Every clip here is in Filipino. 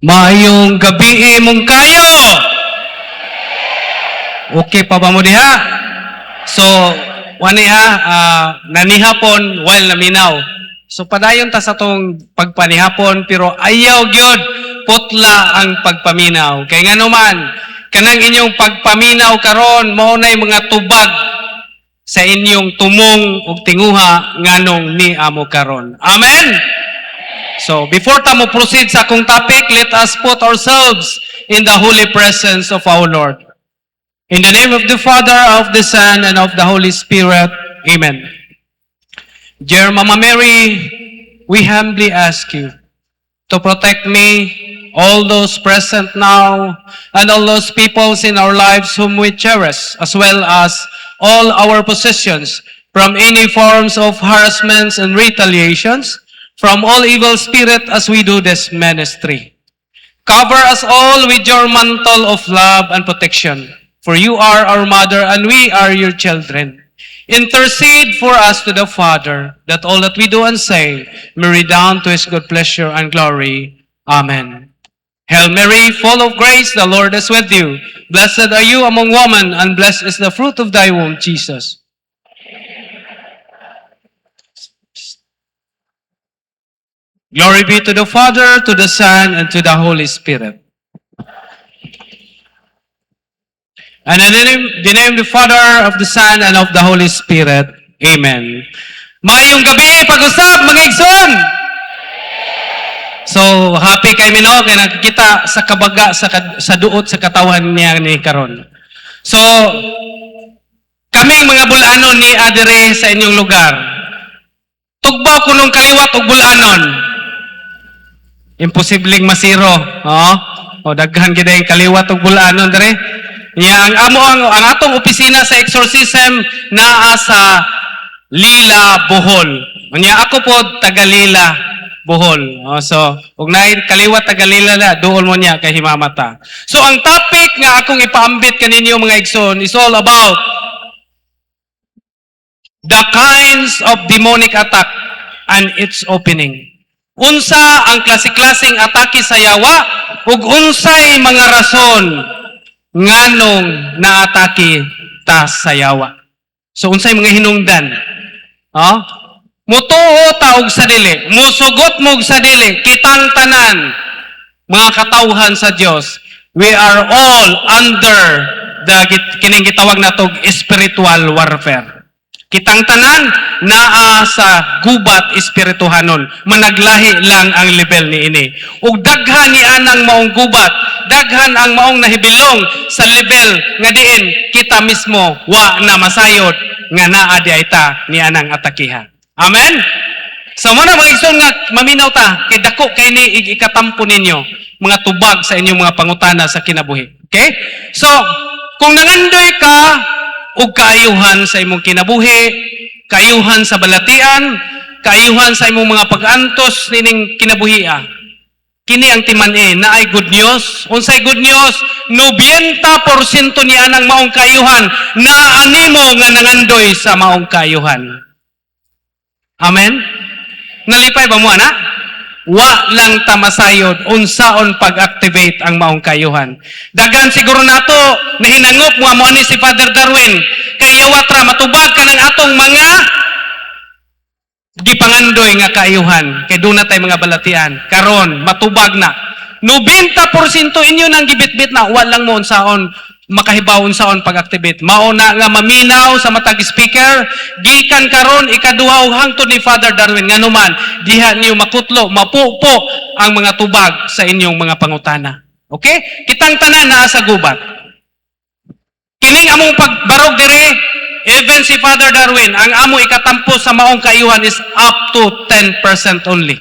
Maayong gabi mong kayo. Okay pa ba mo diha? So, wani nanihapon while naminaw. So, padayon ta sa tong pagpanihapon, pero ayaw gyud putla ang pagpaminaw. Kay nga naman, kanang inyong pagpaminaw karon mao nay mga tubag sa inyong tumong ug tinguha nganong ni amo karon. Amen. So, before tamo proceed sa akong topic, let us put ourselves in the holy presence of our Lord. In the name of the Father, of the Son, and of the Holy Spirit. Amen. Dear Mama Mary, we humbly ask you to protect me, all those present now, and all those peoples in our lives whom we cherish, as well as all our possessions, from any forms of harassments and retaliations, from all evil spirit as we do this ministry. Cover us all with your mantle of love and protection, for you are our mother and we are your children. Intercede for us to the Father, that all that we do and say may redound to his good pleasure and glory. Amen. Hail Mary, full of grace, the Lord is with you. Blessed are you among women, and blessed is the fruit of thy womb, Jesus. Glory be to the Father, to the Son, and to the Holy Spirit. And in the name of the Father, of the Son, and of the Holy Spirit. Amen. Mayong gabi, pag-usap, mga igsoon! So, happy kay Mino, kaya nakikita sa kabaga, sa duot, sa katawan niya ni karon. So, kaming mga bulanon ni adire sa inyong lugar. Tugbaw ko nung kaliwat og bulanon. Imposibleng masiro, o daghan gid ay kaliwat og bulanon dire. Ya ang atong opisina sa exorcism naa sa Lila, Bohol. Unya ako po taga Lila, Bohol. So ug naay kaliwat taga Lila na duol mo niya kay himamata. So ang topic nga akong ipaambit kaninyo mga igsoon is all about the kinds of demonic attack and its opening. Unsa ang klase-klaseng atake sa yawa ug unsay mga rason nganong naatake ta sa yawa. So unsay mga hinungdan? Mutuo ta og sa dili, musugot mo og sa dili, kitang tanan mga katawhan sa Dios. We are all under the kining gitawag natog spiritual warfare. Kitang tanan naa sa gubat espirituhanon. Managlahi lang ang level ni ini. Ug daghan ni anang maong gubat, daghan ang maong nahibilong sa level nga diin kita mismo wa na masayod nga naa di ta ni anang atakiha. Amen. So mo na mga igsoon nga maminaw ta kay dako kay ni ikatampo ninyo mga tubag sa inyong mga pangutana sa kinabuhi. Okay? So kung nangandoy ka ug kaayuhan sa imong kinabuhi, kaayuhan sa balatian, kaayuhan sa imong mga pag-antos nining kinabuhia. Kini ang timan-e na ay good news. Unsay good news? 90% ni anang maong kaayuhan na animo nga nangandoy sa maong kaayuhan. Amen. Nalipay ba mo ana? Wa lang tamasayod unsaon pag-activate ang maong kayuhan. Dagan siguro nato nahinangop mo amo ni si Father Darwin kay yawatra matubag kanang atong mga gipangandoy nga kayuhan kay dunay tay mga balatian karon matubag na 90% inyo nang gibitbit na wa lang mo unsaon makahibaw unsaon pag-activate. Mao na nga maminaw sa matag speaker gikan karon ikaduha hangtod ni Father Darwin nganuman diha niyo makutlo mapupo ang mga tubag sa inyong mga pangutana. Okay? Kitang tanan naa sa gubat. Kining among pagbarog dire even si Father Darwin ang amo ikatampo sa maong kaayuhan is up to 10% only.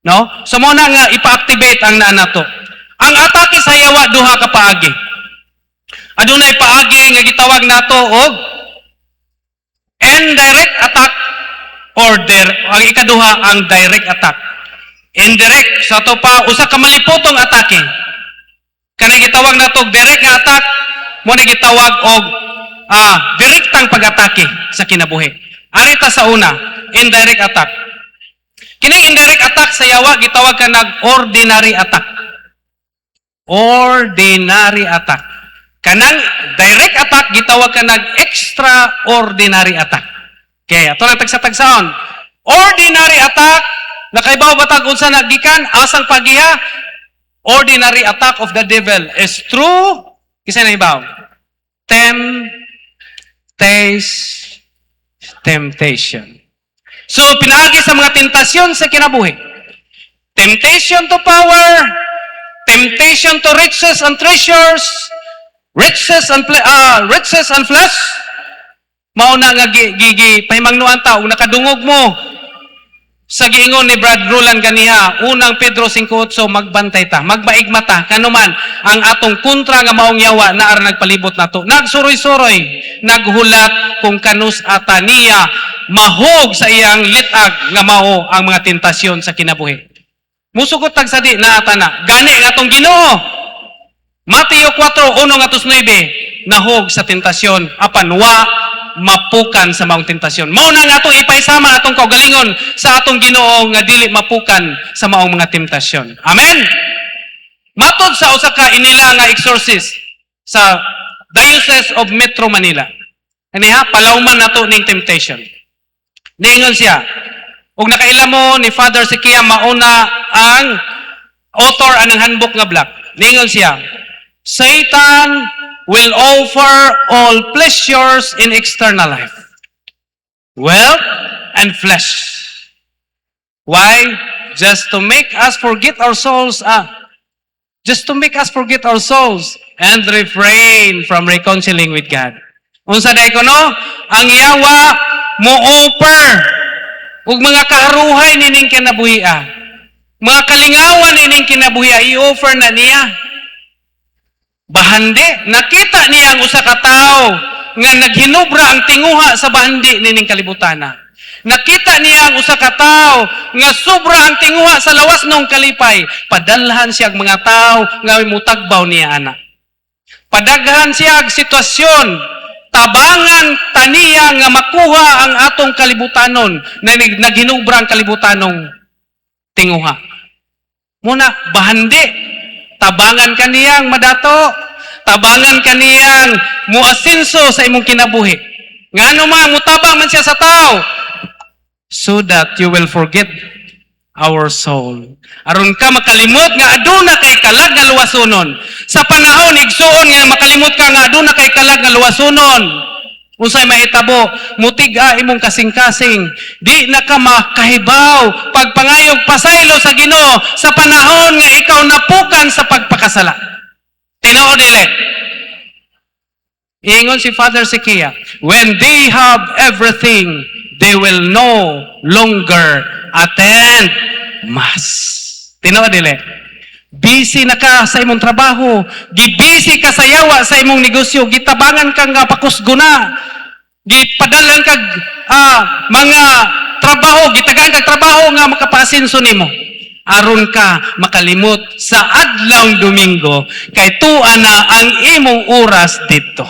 No? So mo na nga ipa-activate ang naa nato. Ang atake sa yawa duha ka paagi. Adunay paagi nga gitawag nato og indirect attack or ang ikaduha ang direct attack. Indirect sa to pa usa ka malipotong atake. Kanang gitawag nato direct nga attack mo ni gitawag og direktang pag-atake sa kinabuhi. Arita sa una, indirect attack. Kining indirect attack sa yawa gitawag ka nag ordinary attack. ordinary attack. Kanang direct attack, gitawag ka nag extraordinary attack. Okay, ato lang tagsa-tagsaon. Ordinary attack, nakaibaw batag unsa nagikan, asang pagiha, ordinary attack of the devil is true, kisa na ibaw. Temptation. So, pinaagi sa mga tentasyon sa kinabuhi. Temptation to power, temptation to riches and treasures, riches and flesh. Mao na nga pahimangnuan ta ug nakadungog mo sa giingon ni Brad Roland ganiha, unang Pedro 5:8, magbantay ta, magbaigma ta, kanuman ang atong kontra nga maong yawa na ara nagpalibot nato. Nagsuroy-suroy, naghulat kung kanus ata niya mahog sa iyang litag nga mao ang mga tentasyon sa kinabuhi. Musugot tag sadi na ata na. Gani ang atong Ginoo. Mateo 4:1-9, nahog sa tentasyon apan wa mapukan sa maong tentasyon. Mao na nga atong ipaisama atong kaugalingon sa atong Ginoo nga dili mapukan sa maong mga tentasyon. Amen. Matod sa usa ka inila nga exorcist sa Diocese of Metro Manila. Aniha palawman nato ning temptation. Niingon siya, ug nakaila mo ni Father Sikia mauna ang author anang handbook nga black. Niingon siya, Satan will offer all pleasures in external life, wealth and flesh. Why? Just to make us forget our souls. Just to make us forget our souls and refrain from reconciling with God. Unsa day ko no? Ang yawa mo offer ug mga kaharuhay nining kinabuhia. Mga kalingawan nining kinabuhia i-offer na niya. Bahandi, nakita niya ang usa ka tawo nga naghinubra ang tinguha sa bahandi nining kalibutana. Nakita niya ang usa ka tawo nga sobra ang tinguha sa lawas nung kalipay. Padalhan siya ang mga tawo nga mutagbaw niya ana. Padaghan siya ang sitwasyon, tabangan taniya nga makuha ang atong kalibutanon na naghinubra ang kalibutanong tinguha. Muna, bahandi. Tabangan kaniyang madato, tabangan kaniyang muasinso sa imong kinabuhi. Ngano man mutabang man siya sa tao, so that you will forget our soul. Aron ka makalimot nga aduna kay kalag nga luwasonon. Sa panahon igsuon nga makalimot ka nga aduna kay kalag nga luwasonon. Unsay mahitabo, mutiga imong kasing-kasing, di na ka makahibaw, pagpangayog pasaylo sa Ginoo sa panahon nga ikaw napukan sa pagpakasala. Tinuod dili. Ingon si Father Sikia, when they have everything, they will no longer attend Mass. Tinuod dili. Busy na ka sa imong trabaho, gibisi ka sa yawa sa imong negosyo, gitabangan ka nga pakusguna, gipadalan kag mga trabaho, gitagaan kag trabaho nga makapaasinso nimo. Aron ka makalimot sa adlawng Domingo kay tuwa na ang imong oras dito.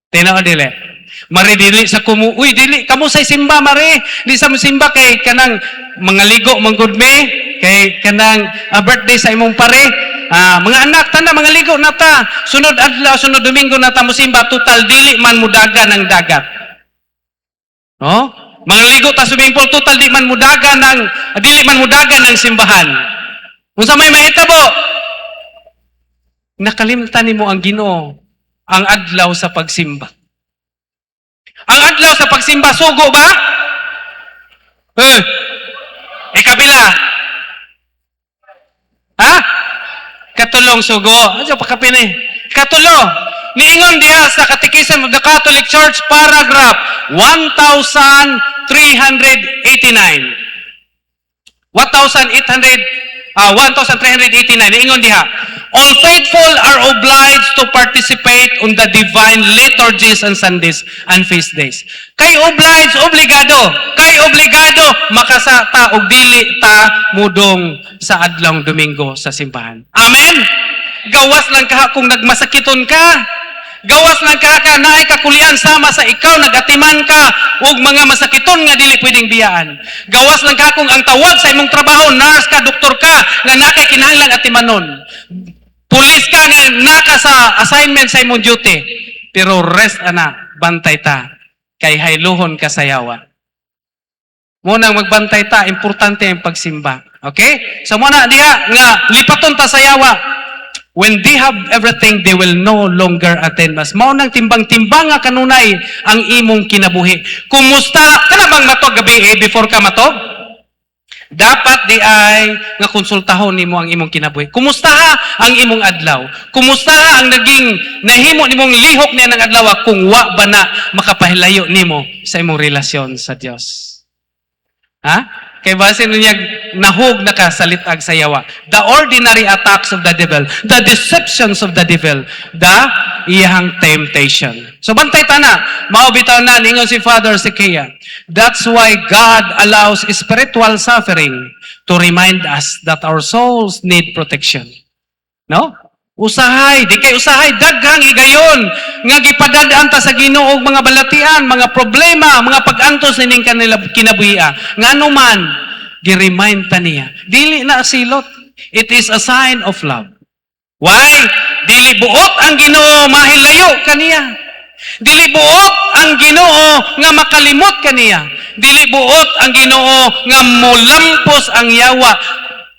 Tinaw dili. Mari dili sa uy dili kamo say simba mari, di sa simba kay kanang mga ligo manggod me, kay kanang birthday sa imong pare. Mga anak ta na mga ligo na ta. Sunod adlaw, sunod Domingo na ta mo simba, total dili man mudaga ng dagat. No? Mga ligo ta swimming pool, total di man mudaga ng dili man mudaga ng simbahan. Unsa may mahitabo? Nakalimutan nimo ang Ginoo, ang adlaw sa pagsimba. Ang adlaw sa pagsimba, sugo ba? Ikabila. Ha? Katulong sugo. Ano pa kapini? Katulo. Niingon diha sa Catechism of the Catholic Church, paragraph 1389. 1389. Niingon diha, all faithful are obliged to participate on the divine liturgies on Sundays and feast days. Kay obligado makasata og dili ta mudong sa adlawng Domingo sa simbahan. Amen. Gawas lang ka kung nagmasakiton ka. Gawas lang ka naay kakulian sama sa ikaw nagatiman ka ug mga masakiton nga dili pwedeng biyaan. Gawas lang ka kung ang tawag sa imong trabaho nurse ka, doktor ka nga nakay kinahanglan atimanon. Pulis ka nga naka sa assignment sa imong duty. Pero rest ana, bantay ta. Kay hayluhon ka sa yawa. Munang magbantay ta, importante ang pagsimba. Okay? So muna diha nga lipaton ta sa yawa. When they have everything, they will no longer attend mass. Mao nang timbang-timbang nga kanunay ang imong kinabuhi. Kumusta? Kana bang matog gabi before ka matog? Dapat di ay nga konsultahon nimo ang imong kinabuhi. Kumusta ang imong adlaw? Kumusta ang naging nahimo nimong lihok niya ng adlaw kung wa ba na makapahilayo nimo sa imong relasyon sa Dios? Ha? Kay base niya nahog na kasalitag sa yawa. The ordinary attacks of the devil, the deceptions of the devil, the iyang temptation. So bantay ta na, maubitaw na ningon si Father Sikia. That's why God allows spiritual suffering to remind us that our souls need protection. No? Usahay, di kay usahay, daghang higayon, nga gipadadaan ta sa Ginoo og mga balatian, mga problema, mga pag-antos nining kanila kinabuhia. Nga anuman, gi-remind ta niya. Dili na silot. It is a sign of love. Why? Dili buot ang Ginoo mahilayo kaniya. Dili buot ang Ginoo nga makalimot kaniya. Dili buot ang Ginoo nga molampos ang yawa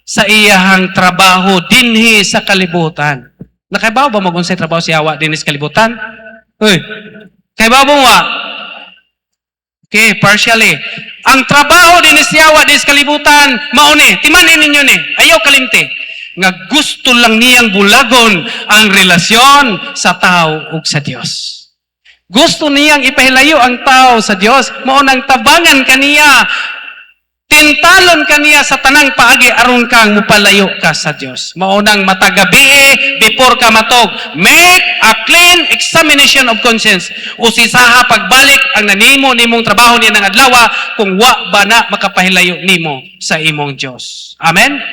sa iyahang trabaho dinhi sa kalibutan. Nakaibaw ba mag-unsay trabaho si yawa dinhi sa kalibutan? Uy, kaibaw mo wa? Okay, partially. Ang trabaho dinhi sa yawa dinhi sa kalibutan, mauni, timanin ninyo ni, ayaw kalimti. Nga gusto lang niyang bulagon ang relasyon sa tao ug sa Dios. Gusto niyang ipahilayo ang tao sa Dios, mao nang tabangan kaniya. Tintalon kaniya sa tanang paagi aron kang mupalayo ka sa Dios. Maunang matagabi before ka matog. Make a clean examination of conscience. Usisaha pagbalik ang nanimo nimong trabaho niya ng adlaw kung wa ba na makapahilayo nimo sa imong Dios. Amen?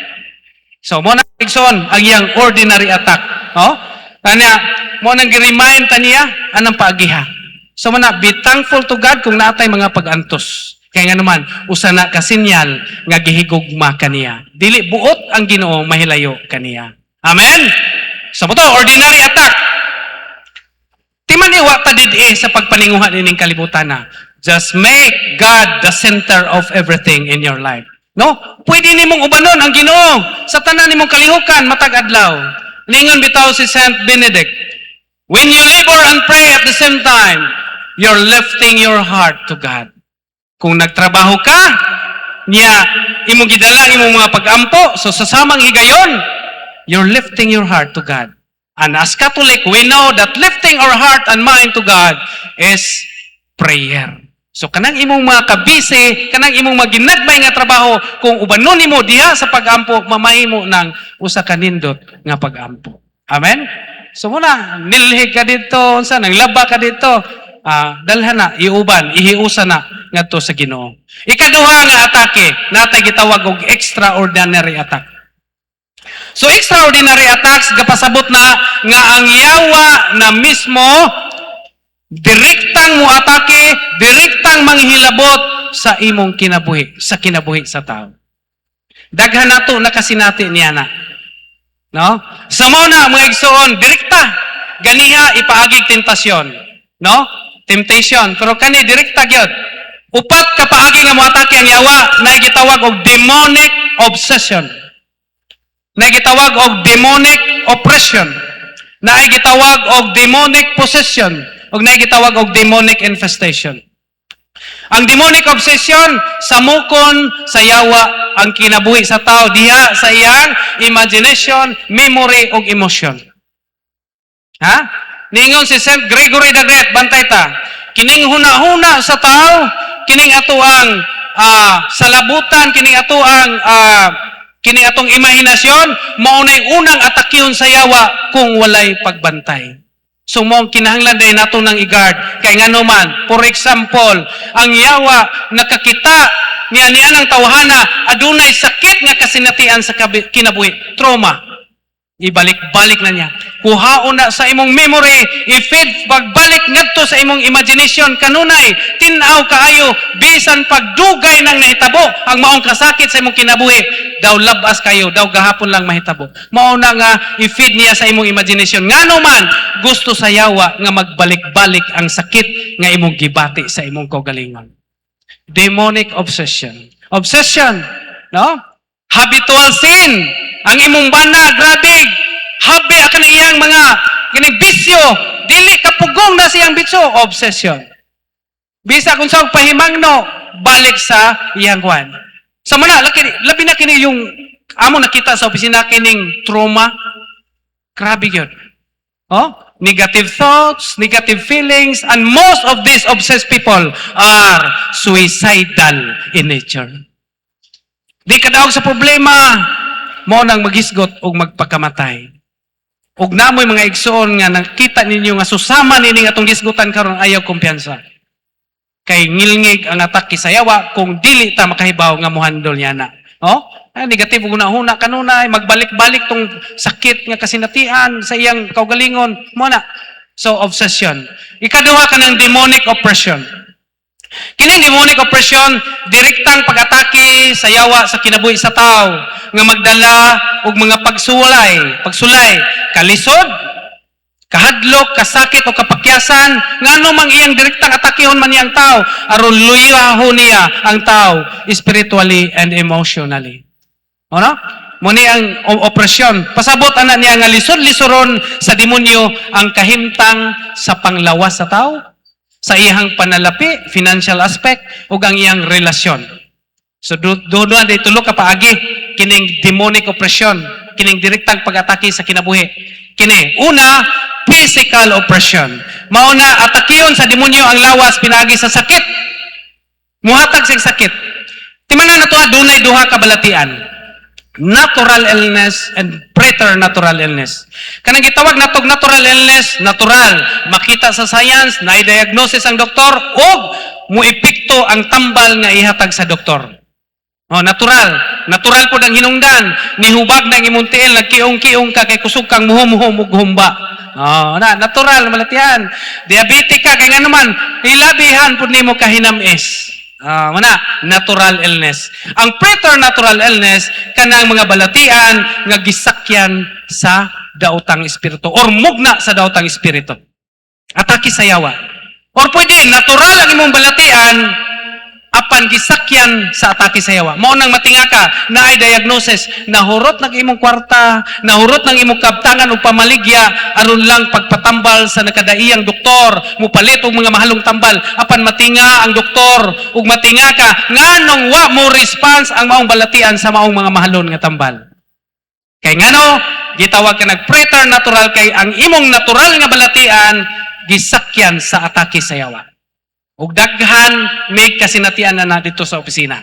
So, muna igsoon ang iyang ordinary attack. Oh? Kanya, muna gi-remind ta niya anang paagiha. So, muna, be thankful to God kung naatay mga pag-antos. Kaya nga naman, usa na kasinyal nga gihigugma kaniya. Dili buot ang Ginoo mahilayo kaniya. Amen? So mo to, ordinary attack. Timan iwa ta didi sa pagpaninguha nining kalibutan na. Just make God the center of everything in your life. No? Pwede nimong ubanon ang Ginoo sa tanan nimong kalihukan matag adlaw. Lingon bitaw si Saint Benedict. When you labor and pray at the same time, you're lifting your heart to God. Kung nagtrabaho ka, niya, imong gidala imong mga pag-ampo, so sa samang higayon, you're lifting your heart to God. And as Catholic, we know that lifting our heart and mind to God is prayer. So kanang imong mga kabisi, kanang imong maginagmay nga trabaho, kung ubanon nimo diha sa pag-ampo, mamahimo ng usa ka nindot nga pag-ampo. Amen? So muna, nilhig ka dito, nanglaba ka dito, dalhan na, iuban, ihiusa na ngadto sa Ginoo. Ikaduha nga atake, natay gitawag og extraordinary attack. So extraordinary attacks gapasabot na nga ang yawa na mismo direktang mo atake, direktang manghilabot sa imong kinabuhi, sa kinabuhi sa tao. Daghan nato nakasinati niya na. No? Sa mao na mga igsoon, direkta ganiha ipaagig tentasyon, no? Temptation, pero kani direkta gyud. Upat ka paagi nga moatake ang yawa, na gitawag og demonic obsession. Na gitawag og demonic oppression. Na gitawag og demonic possession, ug na gitawag og demonic infestation. Ang demonic obsession samukon sa yawa ang kinabuhi sa tao diha sa iyang imagination, memory ug emotion. Ha? Ningon si Saint Gregory the Great, bantay ta, kining huna-huna sa tao, kining atuang salabutan, kining atong imahinasyon, maunay unang atakyon sa yawa kung walay pagbantay. So mo kinahanglan day nato nang i-guard kay nganuman, for example, ang yawa nakakita niya ng tawhana adunay sakit nga kasinatian sa kinabuhi, trauma. Ibalik-balik na niya. Kuhaon na sa imong memory, i-feed pagbalik ngadto sa imong imagination kanunay, tinaw kaayo bisan pagdugay ng nahitabo ang maong kasakit sa imong kinabuhi, daw labas kayo, daw gahapon lang mahitabo. Mao na nga i-feed niya sa imong imagination. Ngano man gusto sa yawa nga magbalik-balik ang sakit nga imong gibati sa imong kaugalingon. Demonic obsession. Obsession, no? Habitual sin. Ang imong bana, grabe, habi akan iyang mga kining bisyo, dili kapugong na siyang bisyo, obsession. Bisa kung sa pahimangno, balik sa iyang kwan. Sa mana, labi na kini yung amo nakita sa opisina kining trauma. Grabe yun. Oh? Negative thoughts, negative feelings, and most of these obsessed people are suicidal in nature. Di kadaog sa problema, mo nang maghisgot o magpakamatay. Ug namoy mga igsoon nga nakita ninyo nga susama nini nga atong gisgutan karon ayaw kumpiyansa. Kay ngilngig ang atake sa yawa kung dili ta makahibaw nga mohandol niya na. Oh? Ay, negative una-una kanunay, magbalik-balik tong sakit nga kasinatian sa iyang kaugalingon. Mo na. So, obsession. Ikaduha ka ng demonic oppression. Kining demonic oppression, direktang pag-atake sa yawa sa kinabuhi sa tao nga magdala og mga pagsulay, kalisod, kahadlok, kasakit o kapakyasan, ngano mang iyang direktang atakehon man niyang tao, aron luyahon niya ang tao spiritually and emotionally. Ano? Muni ang opresyon. Pasabot ana niya nga lisod-lisoron sa demonyo ang kahimtang sa panglawas sa tao, sa iyang panalapi, financial aspect, ug ang iyang relasyon. So, doon ay tulo ka paagi, kining demonic oppression, kining direktang pag-atake sa kinabuhi. Kini, una, physical oppression. Mauna, atakiyon sa demonyo ang lawas, pinagi sa sakit. Muhatag sa sakit. Timanan na ito, dunay duha kabalatian. Natural illness and preternatural illness. Kanang gitawag natog natural illness, natural. Makita sa science, na-diagnosis ang doktor, o muipikto ang tambal nga ihatag sa doktor. Oh, natural. Natural po ang hinungdan. Nihubag na imong tiil, nagkiong-kiong ka, kay kusog kang muhum-hum ug humba. Oh, natural, malatian. Diabetic ka, kay nga naman, ilabihan po nimo kahinamis. Natural illness. Ang preternatural illness, kanang mga balatian nga gisakyan sa daotang espiritu or mugna sa daotang espiritu. Atake sa yawa. Or pwede, natural ang imong balatian, apan gisakyan sa atake sa yawa. Mao nang matinga ka na ay diagnosis, nahurot ng imong kwarta, nahurot ng imong kabtangan o pamaligya, aron lang pagpatambal sa nakadaiyang doktor, mupalit og mga mahalong tambal, apan matinga ang doktor, ug matinga ka, nganong wa mo response ang maong balatian sa maong mga mahalon nga tambal. Kay ngano, gitawag ka nag preternatural kay ang imong natural nga balatian, gisakyan sa atake sa yawa. Ug daghan may kasinatian na dito sa opisina.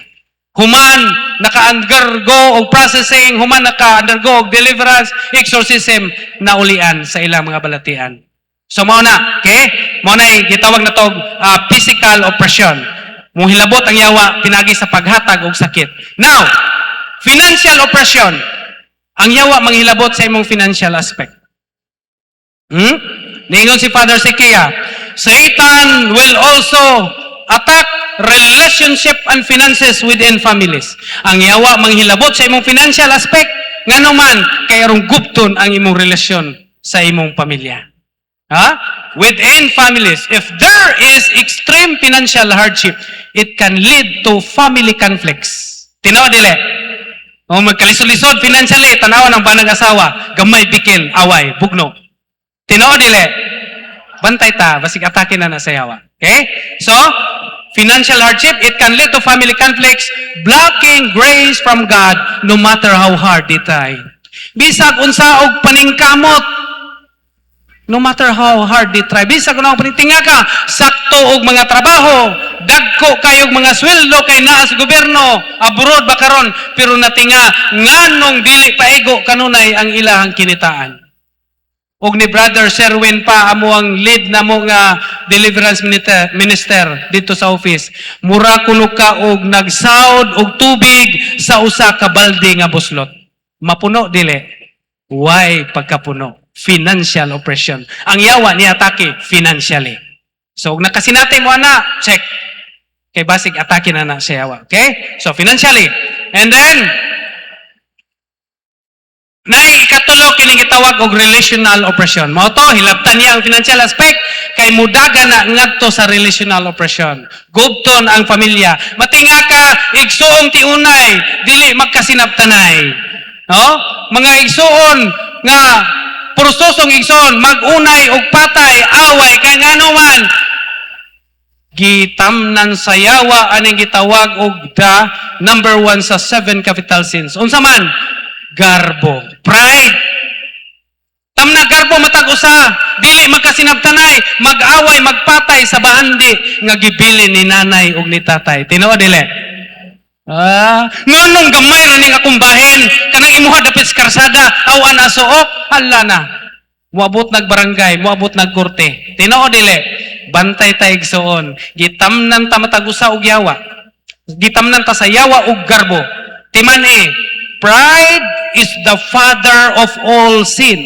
Human naka-undergo og processing, human naka-undergo og deliverance, exorcism na ulian sa ilang mga balatian. So mao na, okay? Mao na gitawag na tog physical oppression. Muhilabot ang yawa pinagi sa paghatag og sakit. Now, financial oppression. Ang yawa manghilabot sa imong financial aspect. Ningon si Father Sekia, Satan will also attack relationship and finances within families. Ang yawa manghilabot sa imong financial aspect, ngano man kay arong gupton ang imong relasyon sa imong pamilya. Within families, if there is extreme financial hardship, it can lead to family conflicts. Tinaw dili. O magkalisod-lisod financially, tanawa ng banang asawa, gamay bikil, away, bugno. Tinaw dili. Bantay ta, basig atake na sa yawa. Okay? So, financial hardship, it can lead to family conflicts, blocking grace from God no matter how hard they try. Bisag unsa og paningkamot, no matter how hard they try. Bisag unsa og paningtinga ka, sakto og mga trabaho, dagko kayog mga sweldo kay naa sa gobyerno, abroad ba karon, pero natinga nganong dili paigo kanunay ang ilahang kinitaan. Og ni Brother Sherwin pa amo ang lead na mo nga deliverance minister dito sa office. Mura kuno ka og nagsaod og tubig sa usa ka balde nga buslot. Mapuno dili. Why pagkapuno? Financial oppression. Ang yawa ni atake financially. So og nakasinati mo ana, check. Kay basig atake na sa yawa. Okay? So financially. And then Nay ikatulo kining gitawag og relational oppression. Mao to hilabtan niya ang financial aspect kay mudaga na ngadto sa relational oppression. Gubton ang pamilya. Matinga ka igsuong tiunay dili magkasinabtanay. No? Mga igsuon nga prusosong igsoon magunay og patay away kay ngano man gitamnan sa yawa aning gitawag og the number 1 sa 7 capital sins. Unsa man? Garbo, pride. Tamna garbo matag usa, dili magkasinabtanay, mag-away, magpatay sa baandi nga gibilin ni nanay ug ni tatay. Tinuod dili? Nganong gamay ra ning akong bahin, kanang imuha dapit sa karsada, awan asuok, hala na. Muabot nagbarangay, muabot nagkorte. Tinuod dili? Bantay ta igsoon. Gitamnan ta matag usa og yawa. Gitamnan ta sa yawa ug garbo. Timan pride is the father of all sin.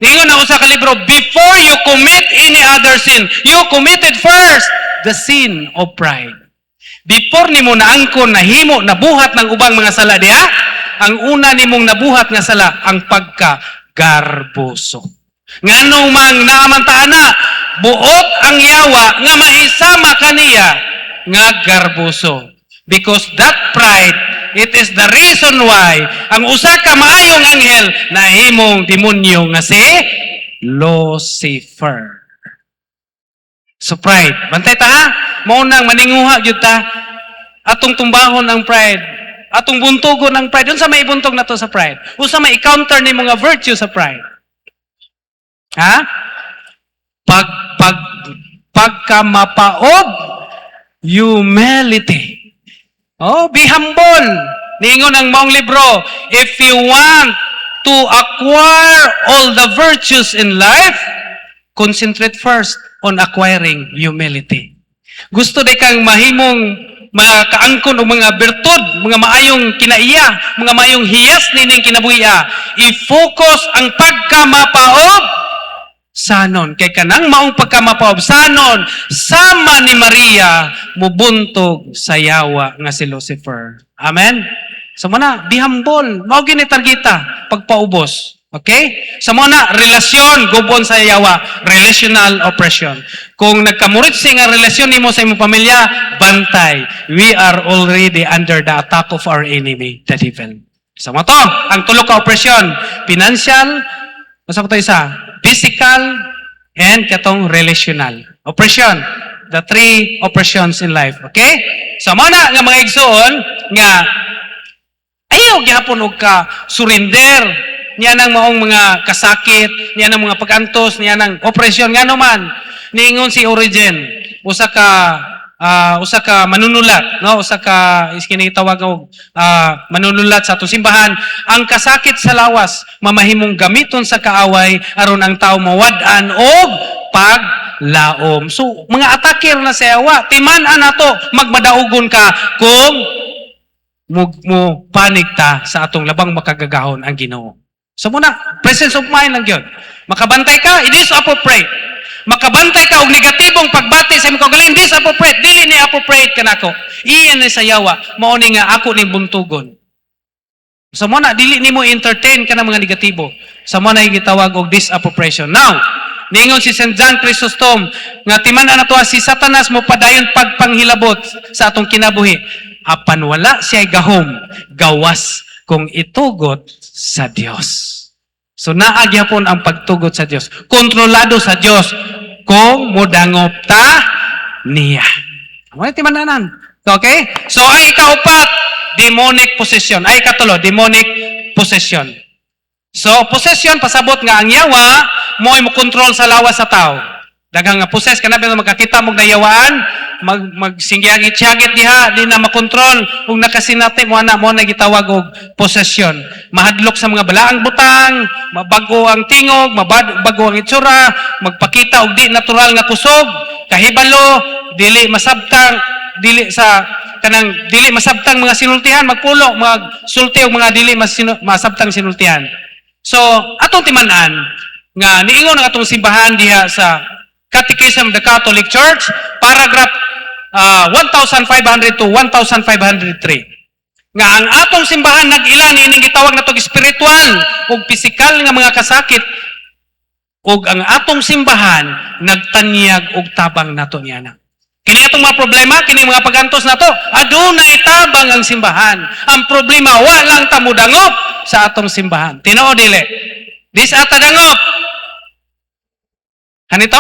Ngayon na usa ka libro, before you commit any other sin, you committed first the sin of pride. Before nimo naangkon nahimo nabuhat ng ubang mga sala diha, ang una nimong nabuhat nga sala ang pagka-garboso. Ngano mang naamantaan na buot ang yawa nga maisama kaniya nga garboso. Because that pride, it is the reason why ang usa ka maayong anghel nahimong demonyo nga si Lucifer. So pride, bantay ta ha? Mao nang maninguha gyud ta atong tumbahon ang pride. Atong buntugon ang pride. Unsa may ibuntog nato sa pride? Unsa may i-counter ni mga virtue sa pride? Ha? Pagkamapaob, humility. Oh, be humble. Niingon ang maong libro, if you want to acquire all the virtues in life, concentrate first on acquiring humility. Gusto di kang mahimong makaangkon o mga bertud, mga maayong kinaiya, mga maayong hiyas nining kinabuhiya. I-focus ang pagkamapaob sanon. Kay kanang maong pagkamapaob sanon, sama ni Maria, mubuntog sa yawa nga si Lucifer. Amen? So muna, be humble. Mao gini targeta pagpaubos. Okay? Sa muna, relasyon, gubon sa yawa, relational oppression. Kung nagkamuritsi nga relasyon nimo sa imong pamilya, bantay. We are already under the attack of our enemy, the devil. Sa mo to, ang tulo ka oppression, financial, masa ko to isa, physical, and katong relational. Oppression, the three oppressions in life. Okay? Sa muna nga mga igsoon, nga ayaw gihapon og ka surrender, niya nang maong mga kasakit, niya nang mga pagantos, niya nang opresyon nga naman. Niingon si Origen, usa ka manunulat, no? Usa ka iskinitawag og manunulat sa atong simbahan, ang kasakit sa lawas mamahimong gamiton sa kaaway aron ang tawo mawad-an og paglaom. So mga atakir na sa yawa, timan-an nato magmadaugon ka kung mo panig ta sa atong labang makagagahon ang Ginoo. So muna, presence of mind lang yun. Makabantay ka, it is appropriate. Makabantay ka og negatibong pagbati sa imong kaugalingon, it is appropriate. Dili ni appropriate kanako. Iyan ni sa yawa, mao ni nga ako ning buntugon. So muna, dili nimo entertain ka ng mga negatibo. Sa muna gitawag og disappropriation. Now, ningon si St. John Chrysostom nga timan-an nato si Satanas mo padayon pagpanghilabot sa atong kinabuhi. Apan wala siya gahom, gawas kung itugot sa Dios. So naagyapon ang pagtugot sa Dios. Kontrolado sa Dios kung modangop ta niya. Ano timananan? Okay? So ay ikaupat, demonic possession. Ay ikatulo, demonic possession. So possession pasabot nga ang yawa mo'y mo control sa lawas sa tao. Daghang nga possess kana bisan makakita mo nayawaan, magsingyagit-syagit diha, di na makontrol ug nakasinati mo na gitawag og possession. Mahadlok sa mga balaang butang, mabago ang tingog, mabago ang itsura, magpakita og di natural nga kusog, kahibalo, dili masabtang, dili masabtang mga sinultihan, magpulo, magsulti og mga dili masabtang sinultihan. So, atong timan-an nga niingon ang atong simbahan diha sa Catechism of the Catholic Church, paragraph 1,500 to 1,503. Nga ang atong simbahan nag-ila niining gitawag natong spiritual ug pisikal nga mga kasakit ug ang atong simbahan nagtanyag og tabang nato niana. Kini atong mga problema, kini mga pagantos nato, adunay tabang ang simbahan. Ang problema wa lang ta mudangop sa atong simbahan. Tinuod dili. Dis ata dangop. Kanito?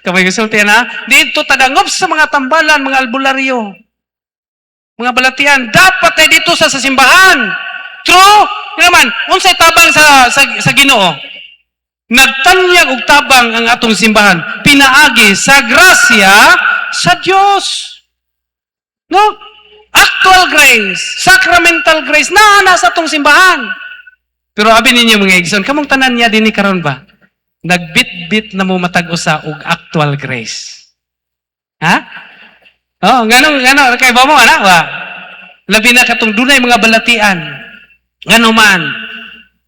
Kamay gusulti na. Dito tadangop sa mga tambalan, mga albularyo. Mga balatian, dapat ay dito sa simbahan. True? Naman, unsay tabang sa Ginoo? Nagtanyag og tabang ang atong simbahan. Pinaagi sa grasya sa Dios. No? Actual grace, sacramental grace, na sa atong simbahan. Pero abi ninyo mga igsoon, kamong tanan niya dinhi karon ba? Nagbit-bit na mo matag-usa og actual grace. Ha? Oh, ngano kay ba mo ana ba? Labi na katong dunay mga balatian. Ngano man?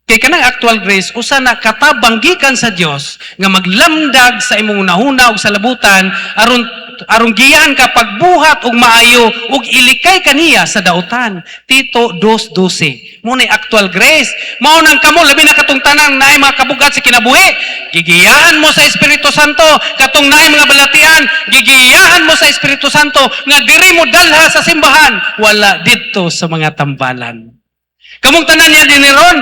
Kay kanang actual grace usa na katabang gikan sa Dios nga maglamdag sa imong unahuna ug sa labutan aron giyan ka pagbuhat og maayo ug ilikay kaniya sa dautan. Tito 2:12. Mo ni actual grace. Mao nang kamo labi na katong tanang naay mga kabugat sa kinabuhi. Gigiyaan mo sa Espiritu Santo katong naay mga balatian, gigiyaan mo sa Espiritu Santo nga diri mo dalha sa simbahan, wala didto sa mga tambalan. Kamong tanan niya dinhi ron,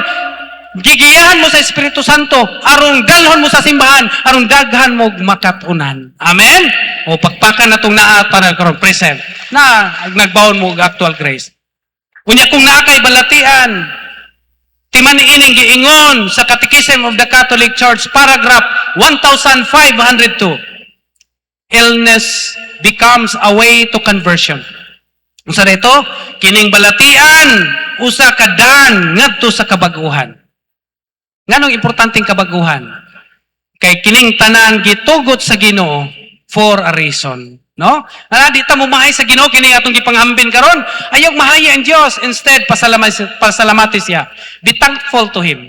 gigiyahan mo sa Espiritu Santo, arong dalhon mo sa simbahan, arong daghan mo makatunan. Amen? O pagpakan na itong naa para karon present, na nagbawon mo actual grace. Unya kung naakay balatian, timan ining giingon sa Catechism of the Catholic Church, paragraph 1502, illness becomes a way to conversion. Unsa dito? Kining balatian, usa ka daan ngadto sa kabaguhan. Nganong importanteng kabaguhan? Kay kining tanan gitugot sa Ginoo for a reason, no? Di ta mo mahay sa Ginoo kini atong gipanghambin karon. Ayog mahay ang Dios, instead pasalamati siya. Be thankful to him.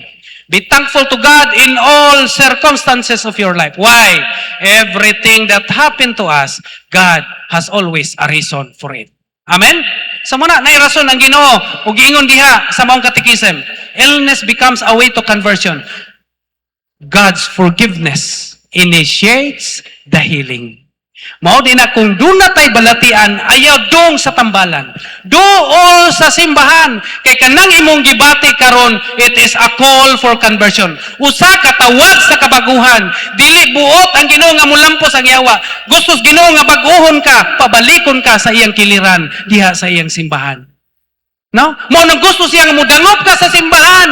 Be thankful to God in all circumstances of your life. Why? Everything that happened to us, God has always a reason for it. Amen? Sa muna, naay rason ang Ginoo ug giingon diha sa maong Catechism. Illness becomes a way to conversion. God's forgiveness initiates the healing. Mao din na kung doon na tayo balatian, ayaw dong sa tambalan. Dool sa simbahan. Kay kanang imong gibati karon, it is a call for conversion. Usa ka tawag sa kabaguhan. Dili buot ang Ginoo nga mulampos ang yawa. Gustos Ginoo nga baguhon ka, pabalikon ka sa iyang kiliran diha sa iyang simbahan. No? Mo nang gusto siya nga mudangop ka sa simbahan.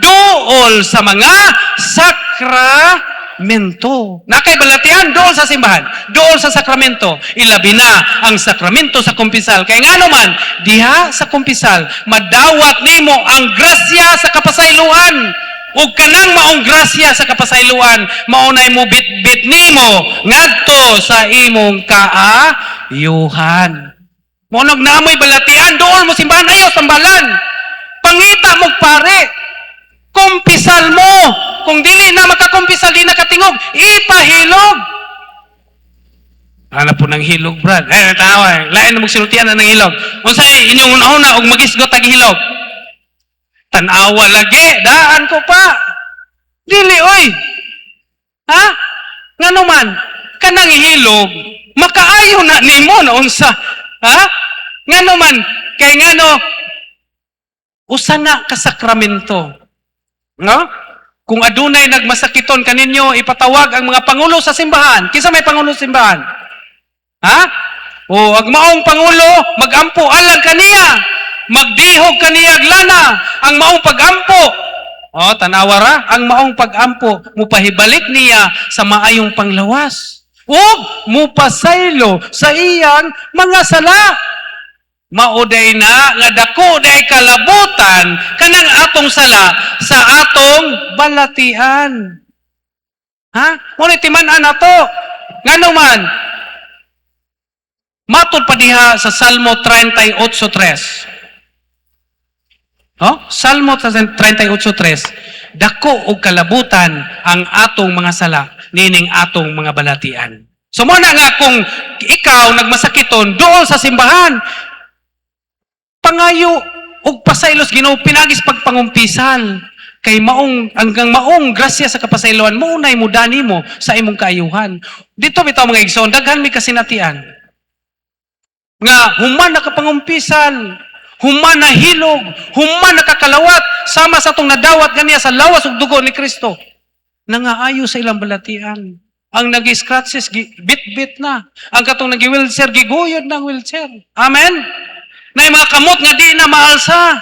Dool sa mga sakramento. Nakay balatian dool sa simbahan, dool sa sakramento. Ilabi na ang sakramento sa kumpisal. Kay ngano man diha sa kumpisal madawat nimo ang grasya sa kapasayloan. Ug kanang maong grasya sa kapasayloan maunay mo bit-bit nimo ngadto sa imong kaayuhan. Monog namoy balatian dool mo simbahan, ayaw sambalan. Pangita mo pare. Kumpisal mo. Kung dili na makakumpisal, di nakatingog, ipahilog. Ano po ng hilog, brad? Tawa. Lain na magsilutian na ng hilog. Unsay inyong una-una og magisgot ang hilog. Tanawa lagi. Daan ko pa. Dili, oy. Ha? Ngano man, kanang hilog, makaayo na nimo na unsa. Ha? Ngano man, kay ngano, usa na ka sakramento. No? Kung adunay nagmasakiton kaninyo, ipatawag ang mga pangulo sa simbahan. Kinsa may pangulo sa simbahan? Ha? O ag maong pangulo, magampo alang kaniya. Magdihog kaniya aglana. Ang maong pagampo. O, tanawa ra, ang maong pagampo, mupahibalik niya sa maayong panglawas. Ug mupasaylo sa iyang mga sala. Mauday na nga dako day kalabutan kanang atong sala sa atong balatian. Ha? Ngunit timan-an nato. Ngano man? Matod pa diha sa Salmo 38:3. Oh, Salmo 38:3. Dako og kalabutan ang atong mga sala nining atong mga balatian. So mo na nga kung ikaw nagmasakiton doon sa simbahan, Pangayo og pasaylos Ginoo pinagis pagpangumpisal kay maong hanggang maong grasya sa kapasayloan mo unay mudani mo sa imong kaayuhan. Dito bitaw mga igsoon daghan mi kasinatian. Nga human nakapangumpisal, human nahilog, human nakakalawat sama sa tong nadawat ganiya sa lawas ug dugo ni Kristo. Nangaayo sa ilang balatian. Ang nag-scratches, bit-bit na. Ang katong nag-wheelchair, giguyod ng wheelchair. Amen? Na yung mga kamot nga di na maalsa.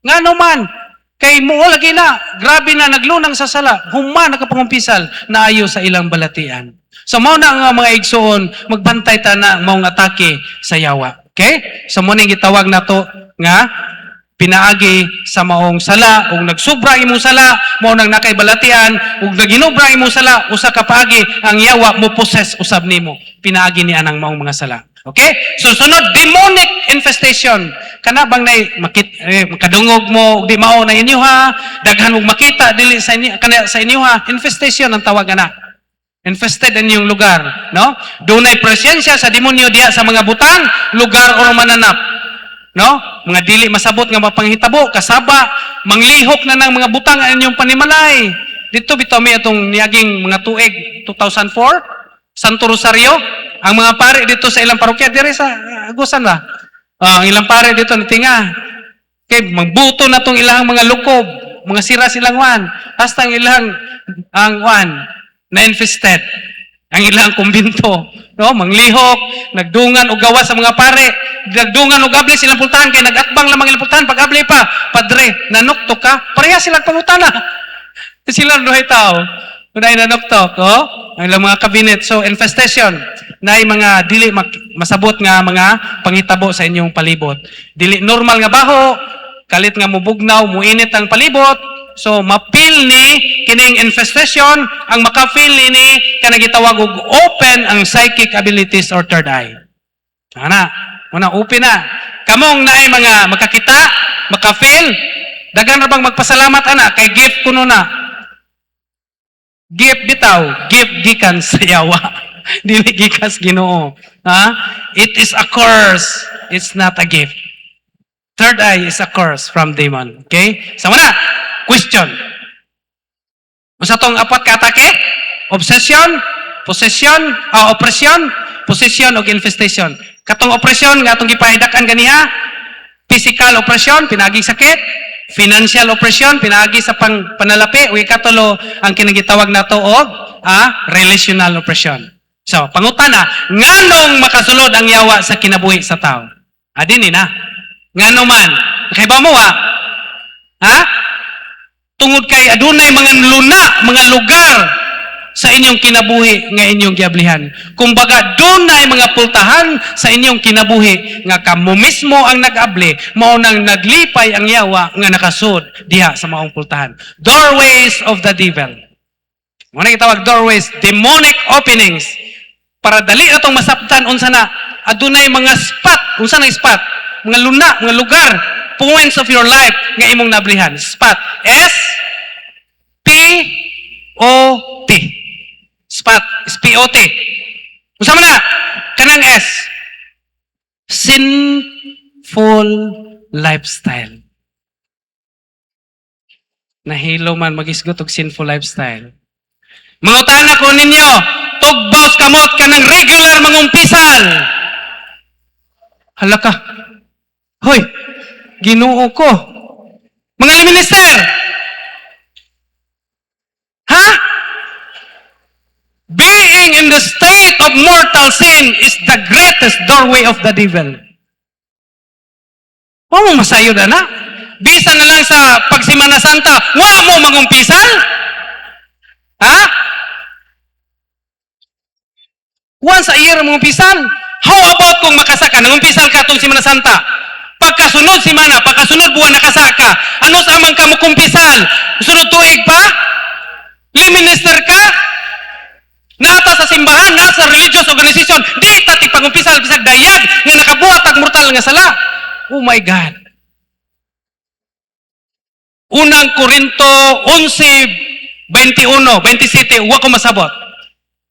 Nga naman, kay mo lagi na, grabe na naglunang sa sala, human nakapangumpisal, naayo sa ilang balatian. So, mao na ang mga igsoon, magbantay ta na maong atake sa yawa. Okay? So, muna yung gitawag na to nga, pinaagi sa maong sala, ug nagsubra imong sala, mao nang nakaibalatian, ug naginubra imong sala, usa ka paagi, ang yawa mo possess usab nimo. Pinaagi ni anang maong mga sala. Okay? So sunod, demonic infestation. Kana bang nay makadungog mo, di mao na inyo ha, daghan mong makita dili sa inyo, kana sa inyo ha, infestation ang tawag ana. Infested in yung lugar, no? Dunay presensya sa demonyo diha sa mga butang, lugar o mananap. No? Mga dili masabot nga mapanghitabo, kasaba, manglihok na ng mga butang ang inyong panimalay. Dito bitaw mi atong niaging mga tuig 2004, Santo Rosario, ang mga pare dito sa ilang parokya dire sa Agusan ba? Ang ilang pare dito natinga. Kay magbuto na tong ilang mga lukob, mga sira silang wan, hasta ang ilang na infested. Ang ilang kumbinto, no, manglihok, nagdungan og gawas sa mga pare, nagdungan og abli silang pultahan kay nagatbang lamang ilang pultahan pag abli pa, padre, nanuktok ka, pareha silang pangutana. Sila duhay tao, unay nanuktok, oh, ang ilang mga kabinet. So infestation, na mga dili masabot nga mga panghitabo sa inyong palibot. Dili normal nga baho, kalit nga mubugnaw, muinit ang palibot. So mapil ni kining infestation, ang makafeel ni kanang gitawag og open ang psychic abilities or third eye. Una open na. Kamong naay mga makakita, makafeel, daghan ra bang magpasalamat ana kay gift kuno na. Gift bitaw, gift gikan sa yawa. Dili gikas Ginoo. It is a curse. It's not a gift. Third eye is a curse from demon. Okay? So muna, question. Usa tong apat ka atake? Obsession, possession, oppression, possession ug infestation. Katong oppression nga atong gipahidak-an ganiha, physical oppression, pinagi sakit, financial oppression, pinagi sa panalapi, ug ikatulo ang kinagitawag nato og relational oppression. So, pangutana, nganong makasulod ang yawa sa kinabuhi sa tao? Adini na. Ngano man? Kay ba mo tungod kay adunay mga luna, mga lugar sa inyong kinabuhi nga inyong giablihan. Kumbaga, dunay mga pultahan sa inyong kinabuhi nga kamo mismo ang nag-abli, mao nang naglipay ang yawa nga nakasud diha sa maong pultahan. Doorways of the devil. Muna gitawag doorways, demonic openings. Para dali na itong masabtan, unsa na, adunay mga spot, unsa na spot? Mga luna, mga lugar, points of your life nga imong nablihan. Spot. S-P-O-T. Spot. S-P-O-T. Unsa man na? Kanang S. Sinful lifestyle. Nahilo man mag-isgot og sinful lifestyle. Mangutana ko ninyo, tugbaos kamot ka ng regular mangumpisal. Hala ka. Hoy, Ginoo ko. Mga minister. Being in the state of mortal sin is the greatest doorway of the devil. Wa mo masayod na? Bisa na lang sa pagsimana santa, wa mo mangumpisal? Once a year mangumpisal? How about kung makasa ka, nangumpisal ka itong Simana Santa? Pagkasunod simana, pagkasunod buwan nakasa ka, ano sa amang ka mo kumpisal? Sunod tuig pa? Liminister ka? Nata sa simbahan, nasa religious organization, di tatig pangumpisal, bisag dayag, nga nakabuhat at mortal nga sala. Oh my God. Unang Korinto 11, 21, 27, huwag ko masabot.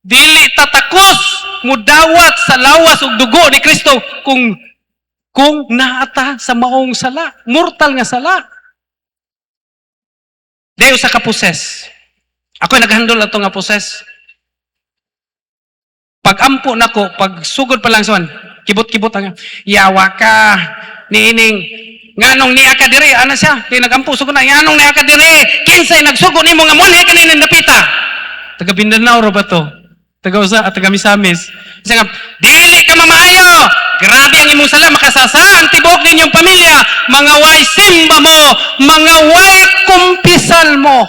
Dili tatakos, mudawat sa lawas ug dugo ni Kristo kung kung naata sa maong sala, mortal nga sala. Deo sa kaposes. Ako'y naghandol na ito nga poses. Pag-ampo nako, pag sugod pa lang son, kibot-kibot ang yawa ka, niining, nganong niya ka diri, ano siya? Di nag-ampo, sugod na, nganong niya ka diri, kinsay nagsugo ni mo nga muli kaninin napita. Taga Mindanao ro ba to? Taga Usa at taga Misamis. Kasi nga, dili ka mamaayo! Grabe ang imong sala, makasasa ang tibok ninyong pamilya, mga way simba mo, mga way kumpisal mo.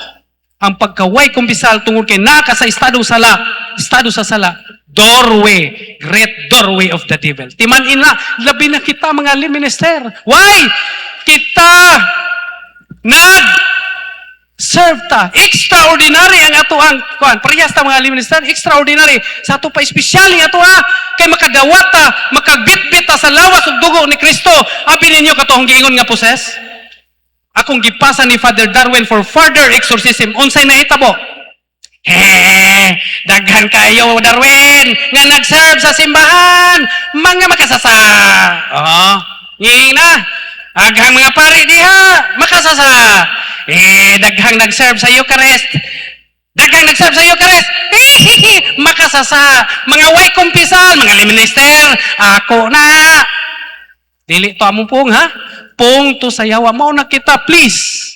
Ang pagkaway kumpisal tungod kay naka sa estado sa sala, doorway, great doorway of the devil. Timanin na, labi na kita mga minister. Why? Kita serve ta. Extraordinary ang ato ang parehas ta mga minister, extraordinary. Sa ato pa espesyal ang ato kay makadawata, makagbitbit ta sa lawas ug dugo ni Kristo. Abi ninyo katong giingon nga poses? Akong gipasa ni Father Darwin for further exorcism. Unsay nahitabo? Daghan kayo, Darwin, nga nag-serve sa simbahan, mga makasasa. Nging na, aghang mga pari diha, makasasa. Daghang nag-serve sa Eucharist, makasasa. Mga way kumpisal, mga liminister, ako na. Dili to among pong, ha? Pong to sayawa. Mao na kita, please.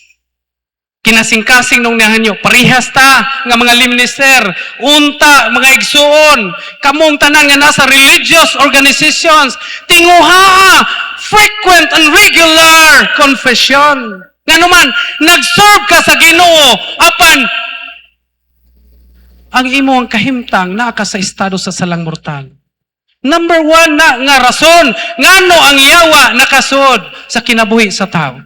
Kinasing-kasing nung niyahan nyo. Parihas ta nga mga liminister, unta, mga igsuon, kamong tanan nga nasa religious organizations, tinguha, frequent and regular confession. Nga naman, nag-serve ka sa Ginoo, apan, ang imo ang kahimtang naka sa estado sa salang mortal. Number one na nga rason, ngano ang yawa nakasud sa kinabuhi sa tao.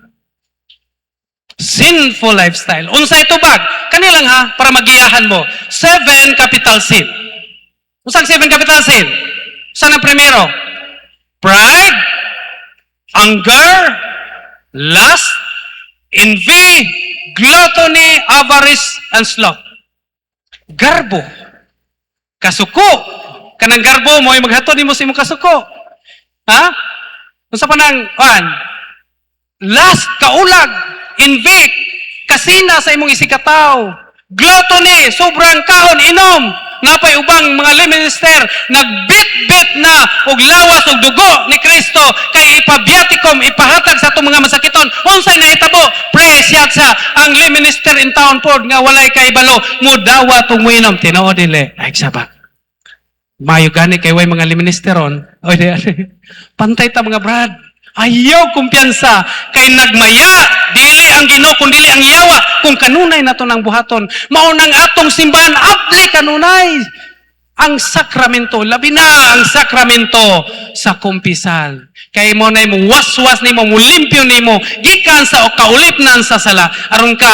Sinful lifestyle. Unsa ito bag? Kanilang para magiyahan mo. 7 capital sin. Unsang 7 capital sin? Saan ang primero? Pride, anger, lust, envy, gluttony, avarice, and sloth. Garbo. Kasuko. Kanang garbo mo, ay maghatod mo sa imong kasuko. Ha? Unsa pa nang, lust, kaulag, envy, kasina sa imong isikataw, gluttony, sobrang kahon, inom, napay ubang mga minister, nagbit-bit na og lawas og dugo ni Kristo, kay ipabiatikom, ipahatag sa itong mga masakiton. Unsay nahitabo? Presyat sa ang minister in town pod, nga walay kaibalo, mudawa itong winom, tinoo dili, ay sabak. Mayo gani kay way mga liministeron, oy di, pantay ta mga brad, ayaw kumpiyansa, kay nagmaya, dili ang Ginoo kundi dili ang yawa, kung kanunay nato ng buhaton, maunang atong simbahan, abli kanunay, ang sakramento, labi na ang sakramento sa kumpisal. Kay mo na mo waswas nimo, mulimpyo nimo, gikan sa o kaulipnan sa sala, aron ka,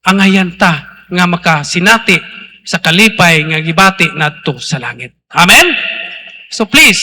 angayan ta, nga makasinati, sa kalipay nga gibati nadto sa langit. Amen? So please,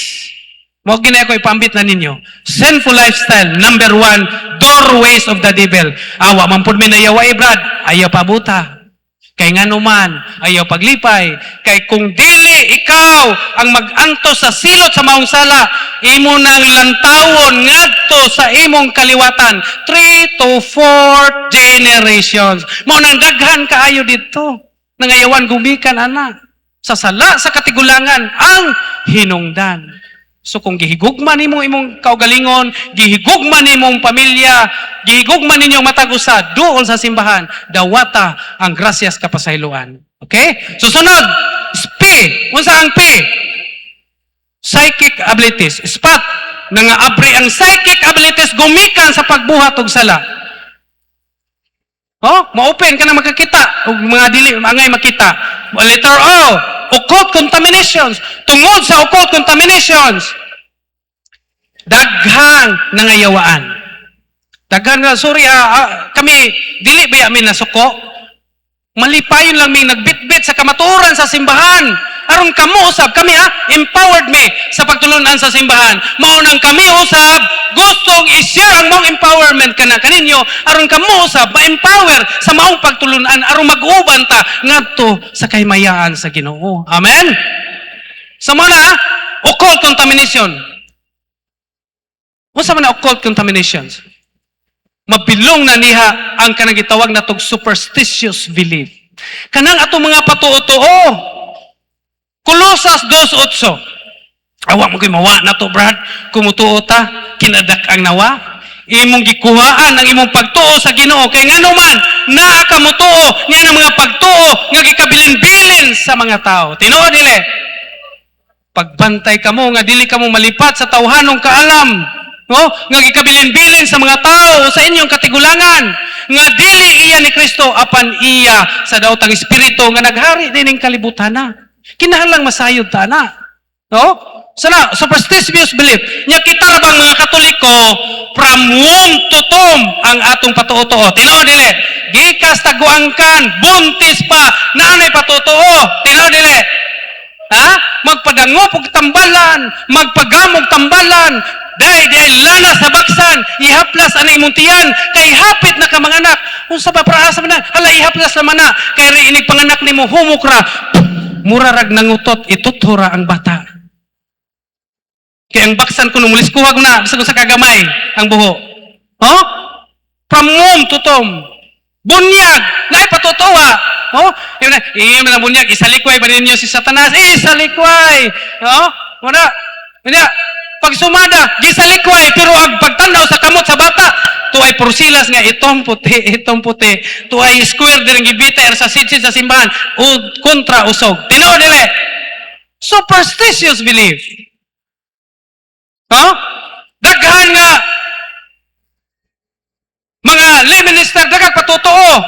mo ginay ko ipambit na ninyo. Sinful lifestyle, number 1, doorways of the devil. Awa man pud mi nayawa brad, ayaw pabuta. Kay ngano man, ayaw paglipay. Kay kung dili ikaw ang mag-antos sa silot sa maong sala, imo nang lantawon ngadto sa imong kaliwatan. 3 to 4 generations. Mao nang daghan kaayo dito. Nangayawan gumikan ana sa sala sa katigulangan ang hinungdan. So kung gihigugman nimo imong kaugalingon, gihigugman nimong pamilya, gihigugman ninyong matag-usa duol sa simbahan, dawata ang grasyas kapasayloan. Okay? Susunod, P. Unsa ang P? Psychic abilities. Spot. Nangaabri ang psychic abilities gumikan sa pagbuhat og sala. Ma-open ka na makakita o mga dili angay makita. Letter O, occult contaminations. Tungod sa occult contaminations, daghang nangayawaan. Daghang nga, sorry kami, dili ba yamin nasuko? Malipayon lang may nagbitbit sa kamaturan sa simbahan. Aron kamo usab, kami empowered me sa pagtulunan sa simbahan. Maunang kami usab, gustong i-share ang mong empowerment kaninyo, aron kamo usab, ma-empower sa maong pagtulunan, aron mag-uban ta ngadto sa kaymayaan sa Ginoo. Amen? Sa mga occult contamination. Unsa man na occult contaminations? Mabilong na niha ang kanang gitawag natog superstitious belief. Kanang ato mga patuo-tuo. Kolosas 2:8. Awa mo kay mawa na to, Brad. Kumutuo ta, kinadak ang nawa. Imong gikuhaan ang imong pagtuo sa Ginoo kay ngano man naa ka motuo niya ng mga pagtuo nga gikabilin-bilin sa mga tao. Tinuod dili. Pagbantay kamo nga dili kamo malipat sa tawhanong kaalam. No? Nga gikabilin-bilin sa mga tao sa inyong katigulangan nga dili iya ni Kristo apan iya sa daotang espiritu nga naghari dining kalibutan na. Kinahanglang masayod ta na. No? Sana superstitious belief. Nya kita ra bang mga Katoliko from womb to tomb ang atong patuo-tuo. Tinuod dili. Gikas taguangkan, buntis pa nanay patuo-tuo. Tinuod dili. Ha? Magpadangop og tambalan, magpagamog tambalan, dahil lana sa baksan, ihaplas ana imong tiyan, kay hapit na ka mga anak. Unsa ba praasa man na? Hala ihaplas naman na, kay ri inig panganak nimo humukra. Mura rag nangutot, itutura ang bata. Kaya ang baksan ko numulis kuha ko na, basta ko sa kagamay, ang buho. Oh? From womb to tomb. Bunyag, na ipatutuwa. Oh? Iyon na bunyag, isalikway ba ninyo si Satanas? Isalikway. Oh? Wala. Wala. Pag sumada, gisalikway, pero ang pagtanaw sa kamot sa bata, to ay porsilas nga itong puti, to ay square din gibita sa sidsid sa simbahan, o kontra usog. Tinuod dili. Superstitious belief. Oh? Daghan nga mga lay minister, daghang patutuo,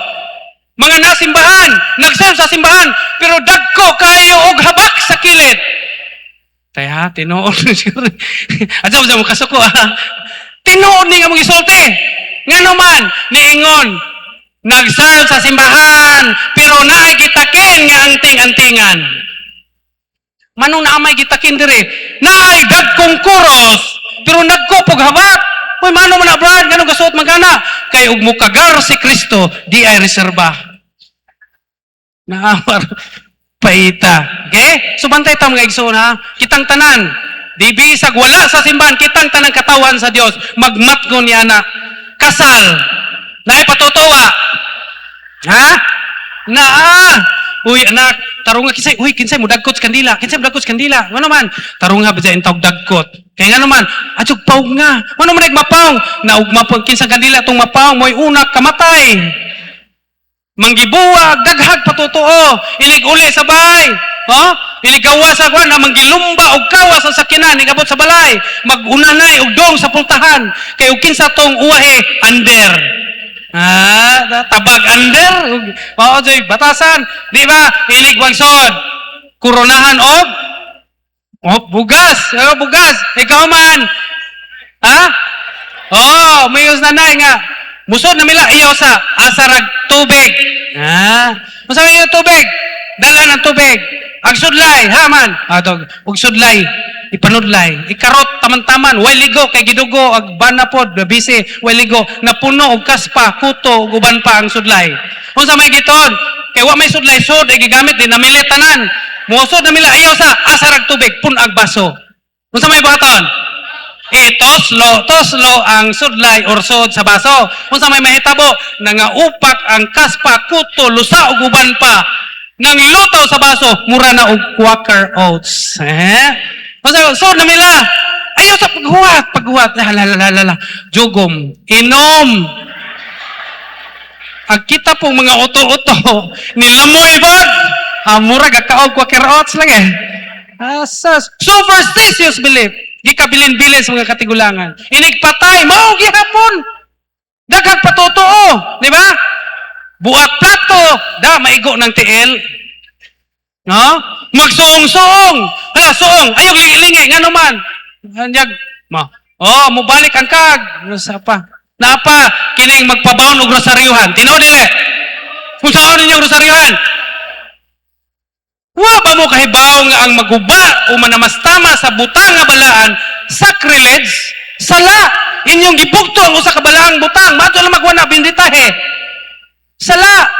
mga nasimbahan, nagserve sa simbahan, pero dagko kayo og habak sa kilid. Kaya, tinuod siguro. Adyo mo kasuko, ha? Tinuod ni nga mong isulti. Nga naman, niingon, nag-serve sa simbahan, pero naay gitakin nga anting-antingan. Manong naamay gitakin dire, naay dagkong kuros, pero nagkupog habak. Uy, mano man na, Brad, ganun gasuot magana. Kay ug mukagar si Kristo, di ay reserba. Naamar. Paita. Okay? So, bantay ta mga igsoon, ha? Kitang tanan. Di bisag wala sa simbahan, kitang tanang katawan sa Dios. Magmatgon ni anak. Kasal. Lahi patutuwa. Ha? Uy, anak, tarunga kinsay. Uy, kinsay mo dagkot sa kandila. Kinsay mo dagkot sa kandila. Ano man? Tarunga ba dyan tawag dagkot? Kaya nga naman, atsog pawg nga. Ano man nagmapawg? Naugmapawg kinsang kandila itong mapawg. Mo'y unak kamatay. Manggibuwag, daghag patutuo, ilig uli sa bahay. Oh? Ilig gawas sa kwan, manggilumba og kawas sa sakinan, igabot sa balay. Magunanay og dong sa pultahan. Kay ug kinsa tong uwahe, under. Tabag under. Mao joy batasan, di ba? Ilig wagsod. Kuronahan og bugas. Bugas. Ikaw man. Ha? Oh, mayos nanay nga. Musod na mila iyaw sa asarag tubig. Masabi yung tubig. Dala ng tubig. Agsudlay, haman. Ug sudlay, ipanudlay. Ikarot taman-taman, way ligo kay gidugo ag banapod, bisi, way ligo napuno og kaspa, kuto ug uban pa ang sudlay. Unsa may giton? Kay wa may sudlay sud ay gigamit din namili tanan. Musod na mila iyaw sa asarag tubig, punag baso. Unsa may buhaton? Toslo ang sudlay or sod sa baso. Kung sa may mahitabo, nangaupak ang kaspa, kuto, lusa, ug uban pa. Nang ilutaw sa baso, mura na og Quaker Oats. So, namila, ayaw sa paghuwat. Jugom, inom. Ang kita pong mga uto-uto, nilamoy ba? Mura, gakaog Quaker Oats lang eh. Superstitious belief. Gikabilin-bilin sa mga katigulangan. Inigpatay, mao gihapon. Daghang patutuo, di ba? Buak plato, maigo ng tiil. No? Magsuong-suong. Hala, suong. Ayaw gilingi, nga naman. Hanyag, mubalik ang kag. Napa? Kining magpabaon og rosaryuhan. Tinuod dili. Kung saan ninyong rosaryuhan? Wa ba mo kahibaw nga ang maguba o manamastama sa butang nga balaan, sacrilege, sala, inyong gibugtong o sa kabalaang butang, mato lang magwana binditahe. Sala,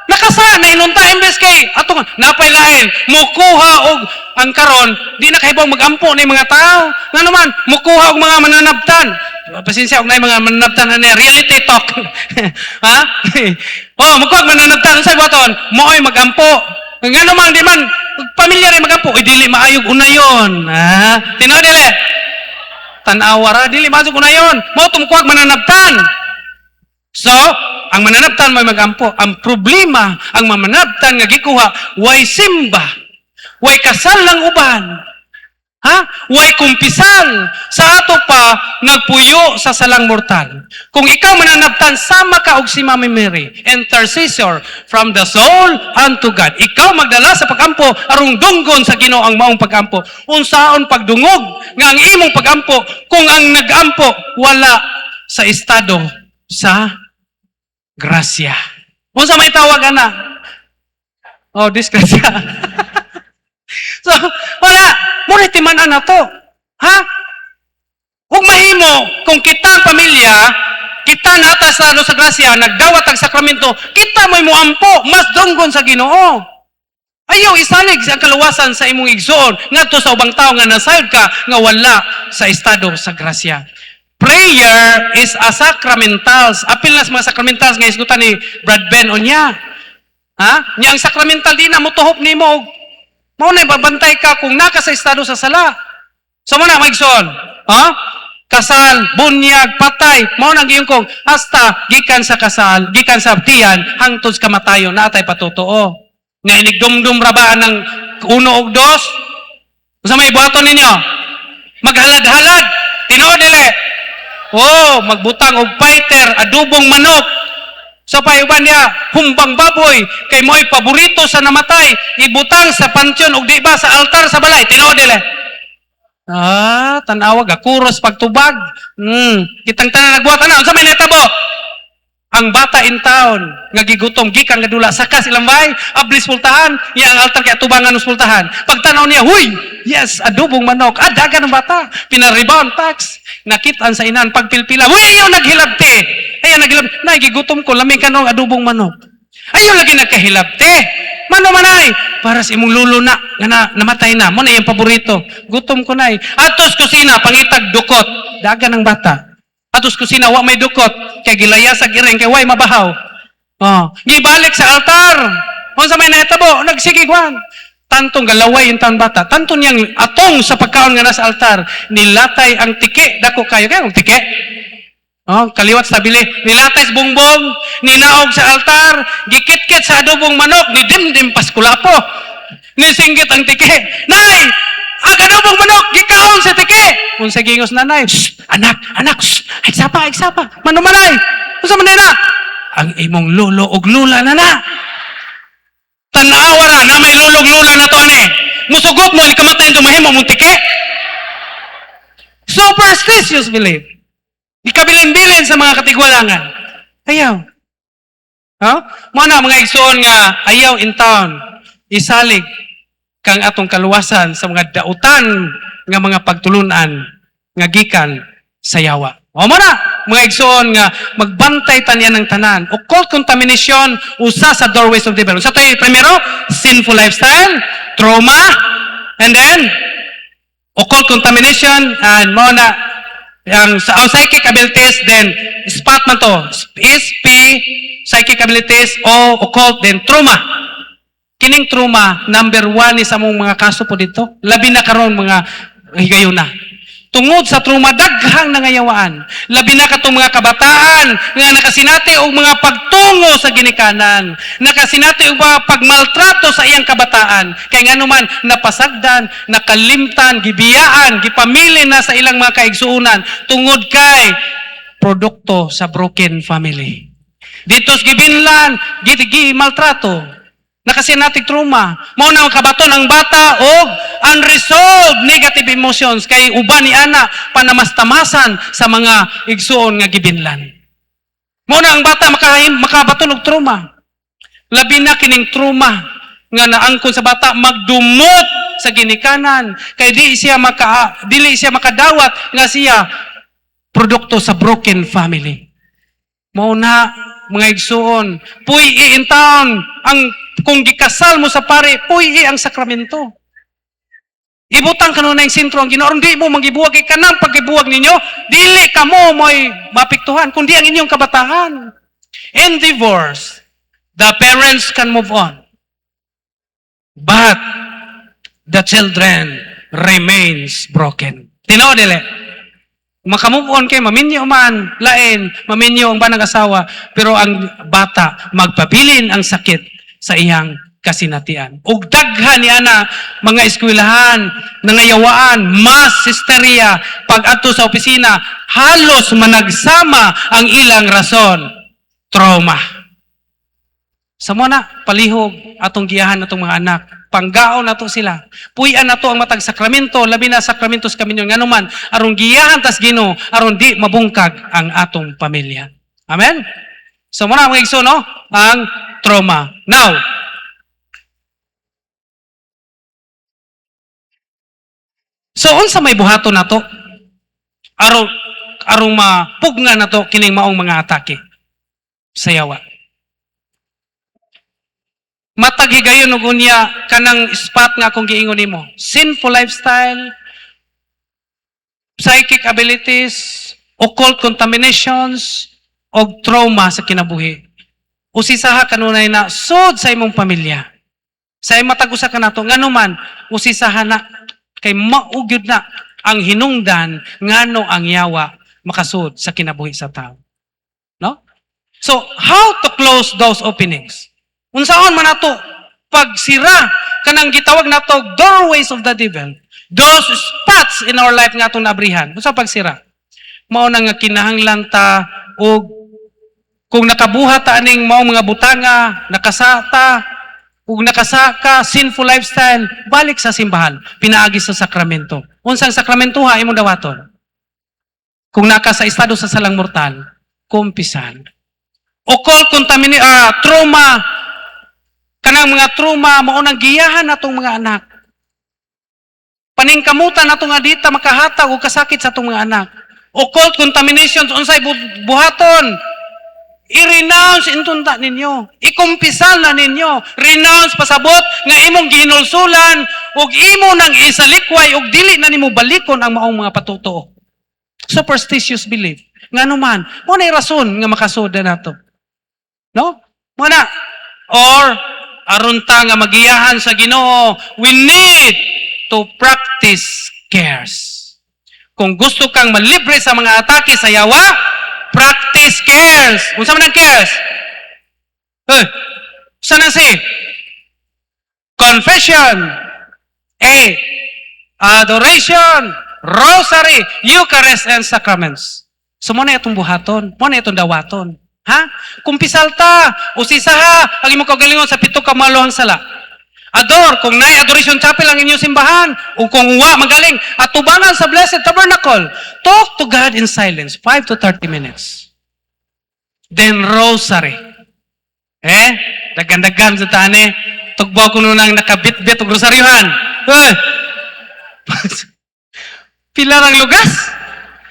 Nakasa na inunta imbes kay atong napay lain mukuha og ang karon di na kahibaw magampo ni mga tao. Nga naman mukuha og mga mananabtan. Pasensya og nay mga mananabtan ani reality talk. Ha? Oh, mukuha og mananabtan sa buhaton, mo'y magampo. Nga naman di man pamilya rin magampo, dili maayog unayon. Ha? Tinuod dili. Tan-awa ra dili maayog unayon. Mo tumkuha og mananabtan. So, ang mananabtan may magampo. Ang problema, ang mananabtan nga gikuha, way simba, way kasal lang uban, way kumpisal, sa ato pa, nagpuyo sa salang mortal. Kung ikaw mananabtan, sama ka og si Mami Mary, intercessor from the soul unto God. Ikaw magdala sa pagampo, arong dunggon sa Ginoo ang maong pagampo. Unsaon pagdungog, nga ang imong pagampo, kung ang nagampo, wala sa estado sa grasya. Kung sa may tawag na? Oh, disgrasya. So, wala. Muritiman na to. Ha? Kung mahimo, kung kita ang pamilya, kita nata sa grasya, nagdawat ang sakramento, kita mo'y muampo, mas dunggon sa Ginoo. Ayaw, isalig sa kaluwasan sa imong igsoon, ngadto sa ubang tao nga nasayod ka, nga wala sa estado sa grasya. Prayer is a sacramentals. Apil na sa mga sacramentals nga isgutan ni Brad Ben o niya. Ha? Niya ang sacramental di na mutuhop ni mo. Mao na babantay ka kung naka sa estado sa sala. So mo na maigsoon. Ha? Kasal, bunyag, patay. Mao na giyong kong hasta gikan sa kasal, gikan sa tiyan, hangtod sa kamatayon na atay patutuo. Nga inigdumdum rabaan ng 1 o 2. Sa may buhaton ninyo, maghalad-halad, tinuod dili. Oh, magbutang og fighter, adubong manok. So payuban niya, humbang baboy, kay mo'y paborito sa namatay, ibutang sa pansyon og di ba sa altar sa balay, tinuod dili. Tanawa gakuros pagtubag. Kitang tanan nagbuhat ana, unsa may natabo? Ang bata in town, nga gigutom, gikan nga dula, saka silang bay, ablis pultahan, iya ang altar kaya tubangan ng pultahan. Pagtanaw niya, huy, yes, adubong manok, dagan ng bata, pinarebound tax, nakitaan sa inan, pagpilpila, huy, ayaw naghilabte, ayaw naghilabte, gigutom ko, lamig ka nung adubong manok. Ayaw lagi nagkahilabte, mano manay, para sa imong lulo na, nga namatay na, mo na yung paborito, gutom ko na atos kusina, pangitag dukot, dagan ng bata. Atos kusina, wa may dukot, kay gilaya sa giring, kay way mabahaw. Gibalik sa altar. Kung sa may naitabo, nagsigigwan. Tantong galaway yung taon bata. Tantong niyang atong sa pagkaon nga nasa altar, nilatay ang tike, dako kayo. Kaya ang tike? Kaliwat sa bili. Nilatay sa bungbong, ninaog sa altar, gikit-kit sa adobong manok, ni dimdim paskulapo. Nisinggit ang tike. Nay! Agadobong manok, gikaon sa tike. Kung sa gingos nanay, anak, agsapa. Mano manay? Kung sa manay na? Ang imong lulo og lula na na. Tanawa ra na may lulog lula na to ane. Musugot mo, ikamatay ito mahimo mong tike. Superstitious belief. Ikabilin-bilin sa mga katigwalangan. Ayaw. Mga igsoon nga, ayaw in town, isalig kang atong kaluwasan sa mga dautan nga mga pagtulunan nga gikan sa yawa. Mga igsoon nga magbantay tanian ng tanan. Occult contamination usa sa doorways of devil. Sa tayo primero, sinful lifestyle, trauma, and then occult contamination, and muna ang psychic abilities, then SPAT man to, SP, psychic abilities, o occult, then trauma. Kining trauma, number 1 is among mga kaso po dito. Labi na karon mga higayon na. Tungod sa trauma, daghang nangayawaan. Labi na katong mga kabataan nga nakasinati og mga pagtungo sa ginikanan. Nakasinati og mga pagmaltrato sa iyang kabataan. Kay nga naman, napasagdan, nakalimtan, gibiyaan, gipamili na sa ilang mga kaigsuunan. Tungod kay produkto sa broken family. Ditos gibinlan, maltrato. Nakasinatig trauma. Mao na kabaton ang bata o unresolved negative emotions kay uban ni ana panamastamasan sa mga igsuon nga gibinlan. Mao na ang bata makabaton og trauma. Labi na kining trauma nga naangkon sa bata magdumot sa ginikanan kay dili siya makadawat nga siya produkto sa broken family. Mao na mga igsuon, puy in town, kung gikasal mo sa pare, puy ang sakramento. Ibutang ka na yung sentro ang Ginoo, di mo magibuwag kay kanang paggibuwag ninyo, dili ka mo mo'y mapiktuhan, kundi ang inyong kabataan. In divorce, the parents can move on. But the children remains broken. Tinaw dili. Makamove on kayo, maminyo man, lain, maminyo ang banang asawa, pero ang bata, magpabilin ang sakit sa iyang kasinatian. Ug daghan ni ana mga eskwelahan, nangayawaan, mass hysteria, pag ato sa opisina, halos managsama ang ilang rason, trauma. Sa na, palihog atong giyahan natong mga anak, panggaon nato sila. Puy-an nato ang matag sakramento, labi na sakramentos kami nyo, nganuman, aron giyahan tas Ginoo, aron di mabungkag ang atong pamilya. Amen? So muna mga igsoon, no? Ang trauma. Now, so unsa may buhaton nato? Arong mapugna nato kining maong mga atake sa yawa. Matag higayon og unya kanang spot nga akong giingon nimo. Sinful lifestyle, psychic abilities, occult contaminations, og trauma sa kinabuhi. Usisaha kanunay na sud sa imong pamilya. Sa matag usa ka nato nganuman usisaha na kay maugyod na ang hinungdan ngano ang yawa makasud sa kinabuhi sa tao. No? So, how to close those openings? Unsaon man nato pagsira kanang gitawag nato doorways of the devil. Those spots in our life nga atong nabrihan. Unsa pagsira? Mao na nga kinahanglan ta og kung nakabuhat ta aning mao mga butanga, nakasata, ug nakasaka, sinful lifestyle, balik sa simbahan, pinaagi sa sakramento. Unsang sakramento ha imong dawaton? Kung naka sa estado sa salang mortal, kumpisan. Occult trauma, kanang mga trauma, maunang giyahan natong mga anak. Paningkamutan nato nga dita makahatag og kasakit sa atong mga anak. Occult contaminations unsay buhaton? I-renounce intunta ninyo. Ikumpisal na ninyo. Renounce pasabot nga imong ginulsulan ug imo nang isalikway ug dili na nimo balikon ang maong mga patutuo. Superstitious belief. Nganuman, mo na rason nga makasoda nato. No? Mo na. Or aron ta nga magiyahan sa Ginoo, we need to practice cares. Kung gusto kang malibre sa mga atake sa yawa, practice cares. Unsa man ang cares? Sana si confession, adoration, rosary, Eucharist, and sacraments. So mo na itong buhaton, mo na itong dawaton. Ha? Kumpisal ta, usisaha, ang imong kagalingon sa pito ka maluhang sala. Adore, kung naay adoration chapel ang inyong simbahan, o kung wa, magaling, atubangan sa Blessed Tabernacle. Talk to God in silence, 5 to 30 minutes. Then rosary. Dagan-dagan sa tani, tugbaw ko nung nakabit-bit og rosaryuhan. Pilar ang lugas.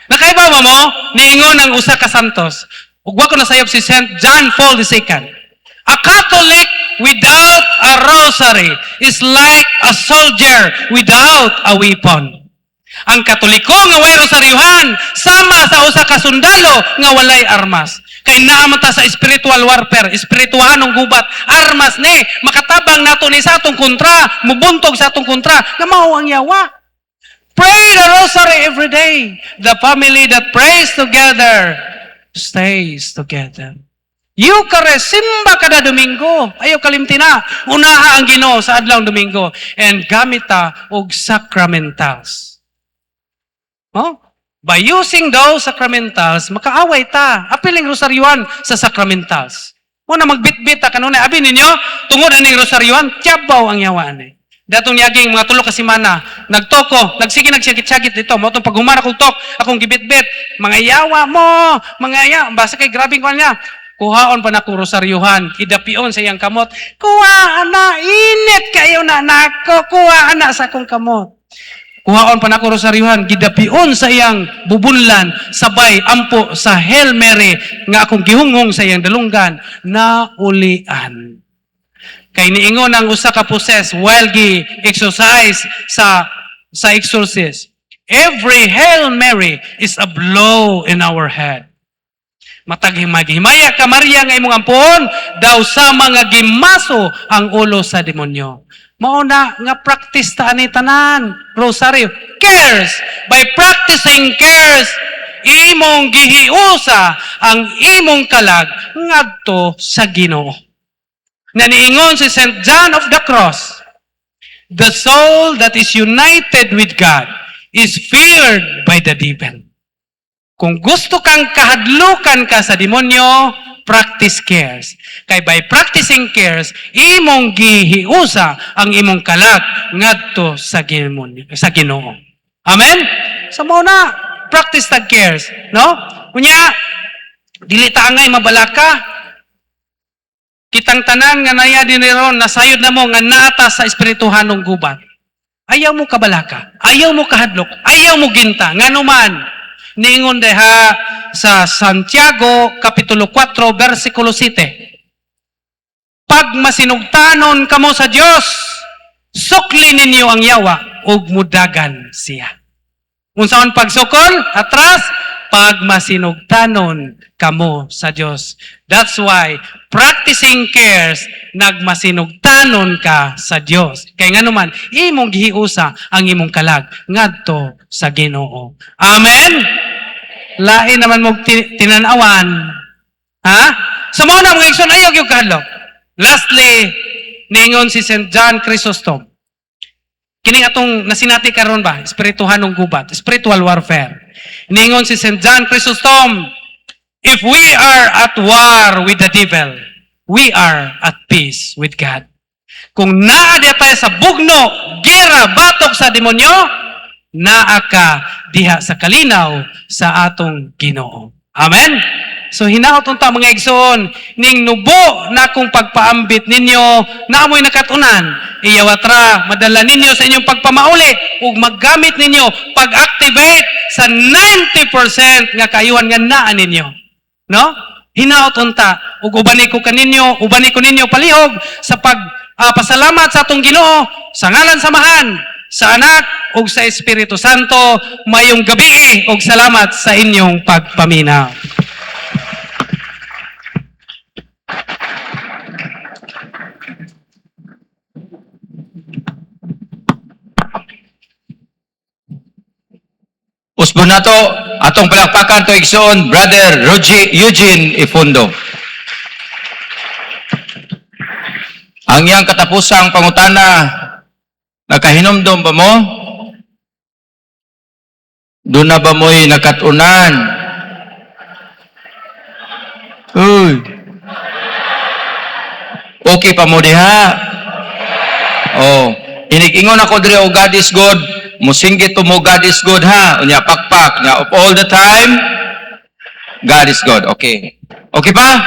Nakaiba ba mo, niingon ang usa ka santos. Ugwa ko nasayop si St. John Paul II. A Catholic without a rosary is like a soldier without a weapon. Ang Katoliko nga way rosaryuhan, sama sa usa ka sundalo nga walay armas. Kay naaman ta sa spiritual warfare, spirituhanong gubat, armas ni, makatabang nato ni sa atong kontra, mubuntog sa atong kontra, nga mao ang yawa. Pray the rosary every day. The family that prays together stays together. Eucharist, simba kada Domingo. Ayaw kalimtina. Unaha ang Ginoo sa adlaw Domingo. And gamit ta og sacramentals. By using those sacramentals, makaaway ta. Apiling rosaryuan sa sacramentals. Muna magbitbit ta kanunay. Abi ninyo, tungod aning rosaryuan, tiyabaw ang yawaan eh. Datong yaging mga tulo ka semana, nagtoko, nagsagit-sagit dito, mo itong paghumara kong tok, akong gibit-bit, mga yawa mo, mga yawa, basta kay grabing ko niya, kuhaon pa na kong rosaryuhan, idapion sa iyang kamot, kuha ana, init kayo na nako, kuha ana sa akong kamot. Kuhaon pa nako rosaryuhan, gidapion sa iyang bubunlan, sabay ampo sa Hail Mary nga akong gihungong sa iyang dalunggan, naulian. Kay niingon ang usa ka poses while gi-exercise sa exorcist. Every Hail Mary is a blow in our head. Matag himaya ka Maria nga imong ampon, daw sa mga gimaso ang ulo sa demonyo. Mauna nga practice ta ani tanan, rosaryo. Cares. By practicing cares, imong gihiusa ang imong kalag ngadto sa Ginoo. Naniingon si St. John of the Cross, the soul that is united with God is feared by the devil. Kung gusto kang kahadlukan ka sa demonyo, practice cares. Kay by practicing cares, imong gihiusa ang imong kalag ngadto sa Ginoo. Amen? So mo na practice tag cares, no? Kunya dili ta angay mabalaka. Kitang tanan nga naya diniron nasayod na mo nga naata sa espirituhanong gubat. Ayaw mo kabalaka, ayaw mo kahadlok, ayaw mo ginta, nganuman. Niingon deha sa Santiago kapitulo 4 bersikulo 7. Pag masinugtanon kamo sa Dios, sukli ninyo ang yawa ug mudagan siya. Unsaon pagsukol? Atras, pag masinugtanon kamo sa Dios. That's why practicing cares nagmasinugtanon ka sa Dios. Kay nganuman imong gihiusa ang imong kalag ngadto sa Ginoo. Amen. Lain naman mo tinanawan. Ha? So mao na mga igsoon ayaw gyud kahadlok. Lastly, niingon si St. John Chrysostom. Kini atong nasinati karon ba? Espirituhanong gubat, spiritual warfare. Niingon si St. John Chrysostom, if we are at war with the devil, we are at peace with God. Kung naa tayo sa bugno, gera, batok sa demonyo, naa ka diha sa kalinaw sa atong Ginoo. Amen? So hinaot unta mga igsoon, ning nubo na kung pagpaambit ninyo, naamoy nakatunan, iyawatra, madala ninyo sa inyong pagpamauli, ug maggamit ninyo, pag-activate sa 90% nga kayuhan nga naa ninyo. No? Hinaot unta, ug ubani ko ninyo palihog sa pasalamat sa atong Ginoo, sa ngalan samahan, sa Anak ug sa Espiritu Santo, mayong gabi ug salamat sa inyong pagpaminaw. Usbon nato atong palakpakan to igsoon Brother Eugene Ifundo. Ang iyang katapusang pangutana, nakahinomdom ba mo? Doon na ba mo'y nakatunan? Uy. Okay pa mo diha? Oh, inig-ingon ako diri o God is good. Musinggit to mo God is good ha. Unya pakpak nya of all the time God is good. Okay. Okay pa?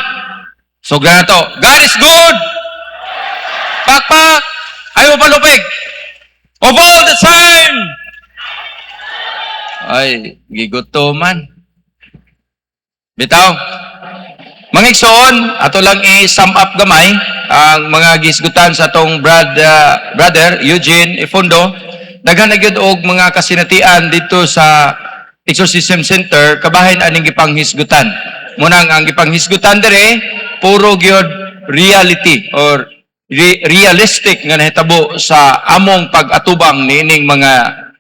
So na to. God is good. Pakpak. Ayaw palupig. Of all the time. Ay, gigutoman. Bitaw. Mga igsoon, ato lang i-sum up gamay ang mga gisgutan sa atong brother Eugene Ifundo. Daghan na gyud og mga kasinatian dito sa Exorcism Center kabahin aning gipanghisgutan. Munang ang gipanghisgutan dire puro gyud reality or realistic nga nahitabo sa among pag-atubang niining mga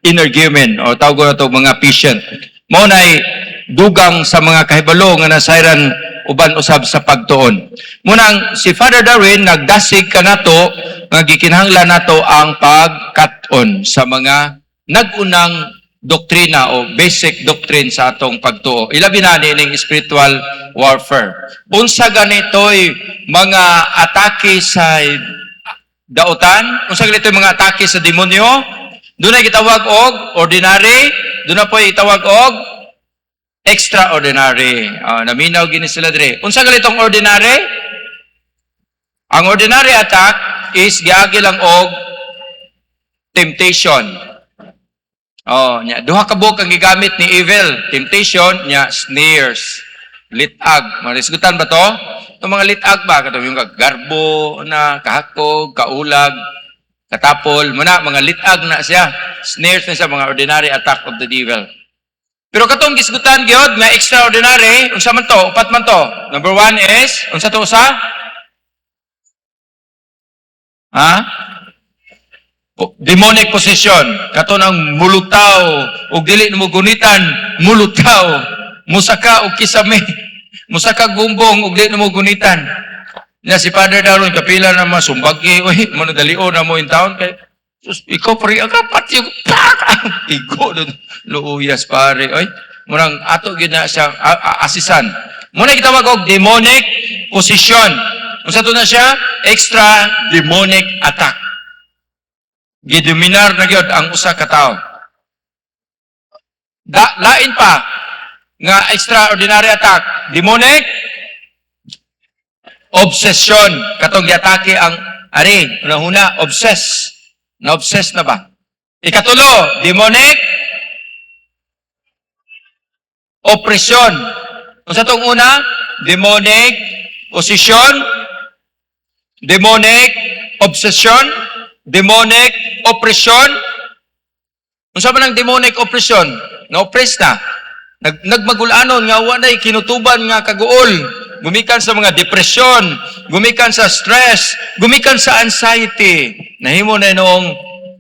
energymen o tawag nato mga patient. Mao nay dugang sa mga kahibalo nga nasayran uban usab sa pagtuon. Munang si Father Darwin nagdasig kanato nga gikinahanglan nato ang pagkat-on sa mga nag-unang doktrina o basic doctrine sa atong pagtuo. Ilabi na ning spiritual warfare. Unsa ganito'y mga atake sa dautan? Unsa ganito'y mga atake sa demonyo? Doon ay gitawag og ordinary, doon na po itawag og extraordinary. Naminaw gini sila dire. Unsa ganitong ordinary? Ang ordinary attack is giagi lang og temptation. Oh, nya duha ka buok ang gigamit ni evil, temptation, nya snares, litag. Marisgutan ba to? Itong mga litag ba katong yung garbo na kahakog, kaulag, katapol, muna mga litag na siya. Snares na siya, mga ordinary attack of the devil. Pero katong gisgutan gyud nga extraordinary, unsa man to? Upat man to. Number 1 is unsa to usa? Ha? Demonic possession. Kato ng mulutaw ug dili mo gunitan, mulutaw. Musaka og kisame. Musaka gumbong ug dili mo gunitan. Nya si Father daron kapila na masumbagi, oy, manadalio na mo in town kay sus, ikaw pare aga pati igo do luuyas pare, oy. Murang ato gyud na siya asisan. Muna gitawag og demonic possession. Unsa to na siya? Extra demonic attack. Gidominar na gyud ang usa ka tawo. Lain pa nga extraordinary attack, demonic obsession. Katong giatake ang ari, una obsess. Na-obsess na ba? Ikatulo, demonic oppression. Unsa tong una? Demonic possession, demonic obsession, demonic oppression. Unsa man ang demonic oppression? Na-oppress na. Nagmagulanon nga walay kinutuban nga kaguol. Gumikan sa mga depression, gumikan sa stress, gumikan sa anxiety. Nahimo na noong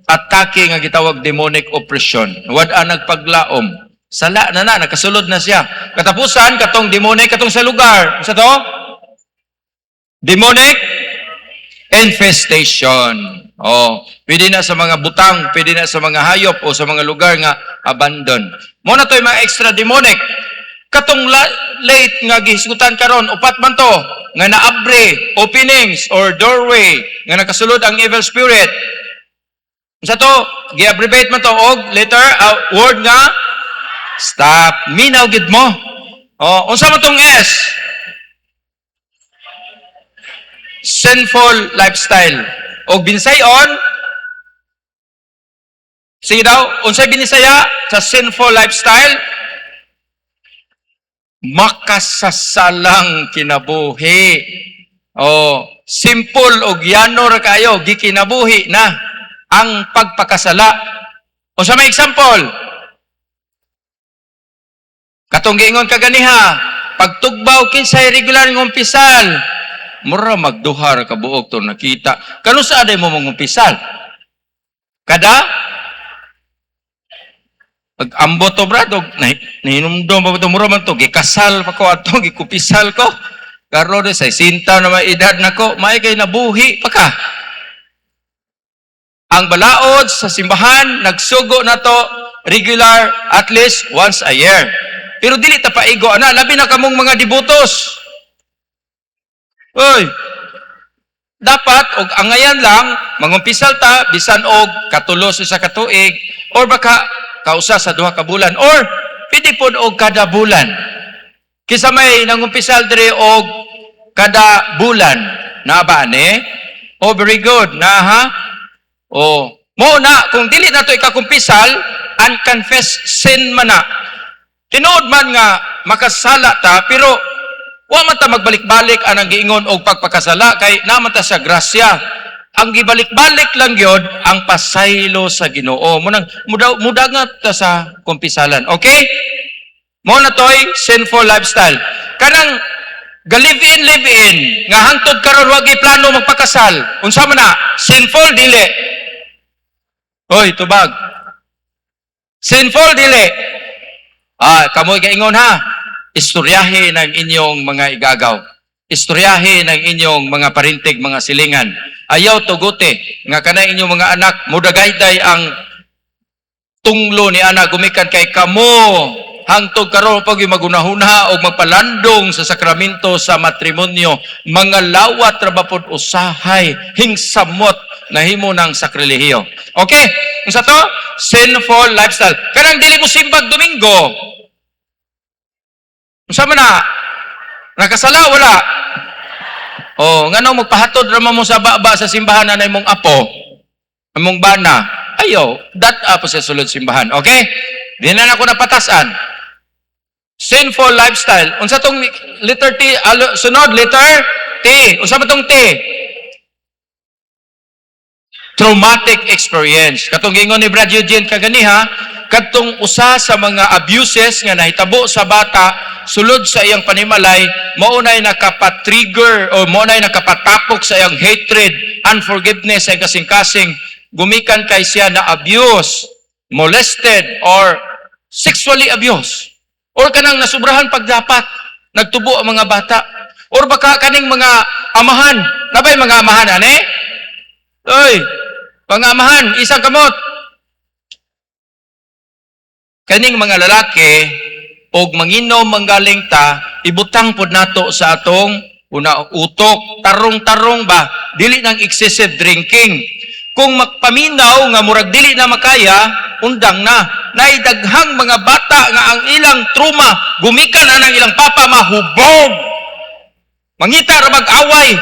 atake nga gitawag demonic oppression. Wad-a nagpaglaom. Sala na nakasulod na siya. Katapusan, katong demonic, katong sa lugar. Sa to? Demonic infestation. Oh, pwede na sa mga butang, pwede na sa mga hayop o sa mga lugar nga abandon. Mo na to yung mga extra demonic. Katong late nga gihisgutan karon, upat man to nga naabre openings or doorway nga nakasulod ang evil spirit. Unsa to? Gi-abbreviate man to og letter word nga stop. Minaw gid mo. Oh, unsa man tong S? Sinful lifestyle. Og binsayon, sige daw, unsay binisaya sa sinful lifestyle? Makasasalang kinabuhi. Oh, simple og yano ra kayo, gikinabuhi na ang pagpakasala. Unsa may example? Katong giingon kaganiha, pagtugbaw kinsay regular ng umpisal, mura magduhar ka buok to nakita. Kano sa aday mo mong umpisal? Kada pag-ambot to brad, nahinumdom pa ito, mura man to, gikasal pa ko ato, gikupisal ko. Karo de sa sinta na may edad na ko, may kay nabuhi pa ka. Ang balaod sa simbahan, nagsugo na to regular at least once a year. Pero dili ta paigo, ana, labi na kamong mga dibutos. Oy, dapat, og angayan lang, mangumpisal ta, bisan og katulos sa katuig, or baka kausa sa duha ka bulan, or pwede pod og kada bulan. Kisa may nangumpisal diri og kada bulan. Na ba ni? Oh, very good. Na ha? Oh, mo na kung dili na to ikakumpisal, unconfessed sin man na. Tinuod man nga makasala ta, pero wa man ta magbalik-balik anang giingon og pagpakasala kay naman ta sa grasya. Ang gibalik-balik lang gyud ang pasaylo sa Ginoo. Mudagat ta sa kumpisalan. Okay? Mo na toy sinful lifestyle. Kanang live-in nga hangtod karon wa gyud plano magpakasal. Unsa man na? Sinful dili. Oy, tubag. Sinful dili. Kamoy kaingon ha. Istoryahe ng inyong mga igagaw. Istoryahe ng inyong mga parintig, mga silingan. Ayaw tugote nga kanay inyong mga anak mudagayday ang tunglo ni anak gumikan kay kamo hangtod karon pag magunahuna og magpalandong sa sakramento sa matrimonyo, mga lawat ra ba pod usahay hingsamot nahimo ng sakrelihiyo. Okay? Unsa to? Sinful lifestyle. Kanang dili mo simbag Domingo. Unsa man na? Nakasala wala? Oh, ngano magpahatod ra mo sa baba sa simbahan na mong apo, among bana. ayaw. Data po sa sulod simbahan. Okay? Di na ako napatasan. Sinful lifestyle. Unsa tong letter T? Sunod, letter T. Unsa ba tong T? Traumatic experience. Katong gingon ni Brad Eugene kaganiha, katong usa sa mga abuses nga nahitabo sa bata sulod sa iyang panimalay, maunay nakapatrigger o maunay nakapatapok sa iyang hatred, unforgiveness sa kasing-kasing, gumikan kay siya na abuse, molested, or sexually abused. Or kanang nasubrahan pagdapat, nagtubo ang mga bata. Or baka kaning mga amahan, nabay mga amahan, ane? Oy, mga amahan, isang kamot. Kaning mga lalaki, og manginom manggaling ta, ibutang pod nato sa atong una utok, tarong-tarong ba, dili nang excessive drinking. Kung magpaminaw nga murag dili na makaya, undang na. Naidaghang mga bata nga ang ilang trauma, gumikan na ng ilang papa mahubog. Mangita ra mag-away.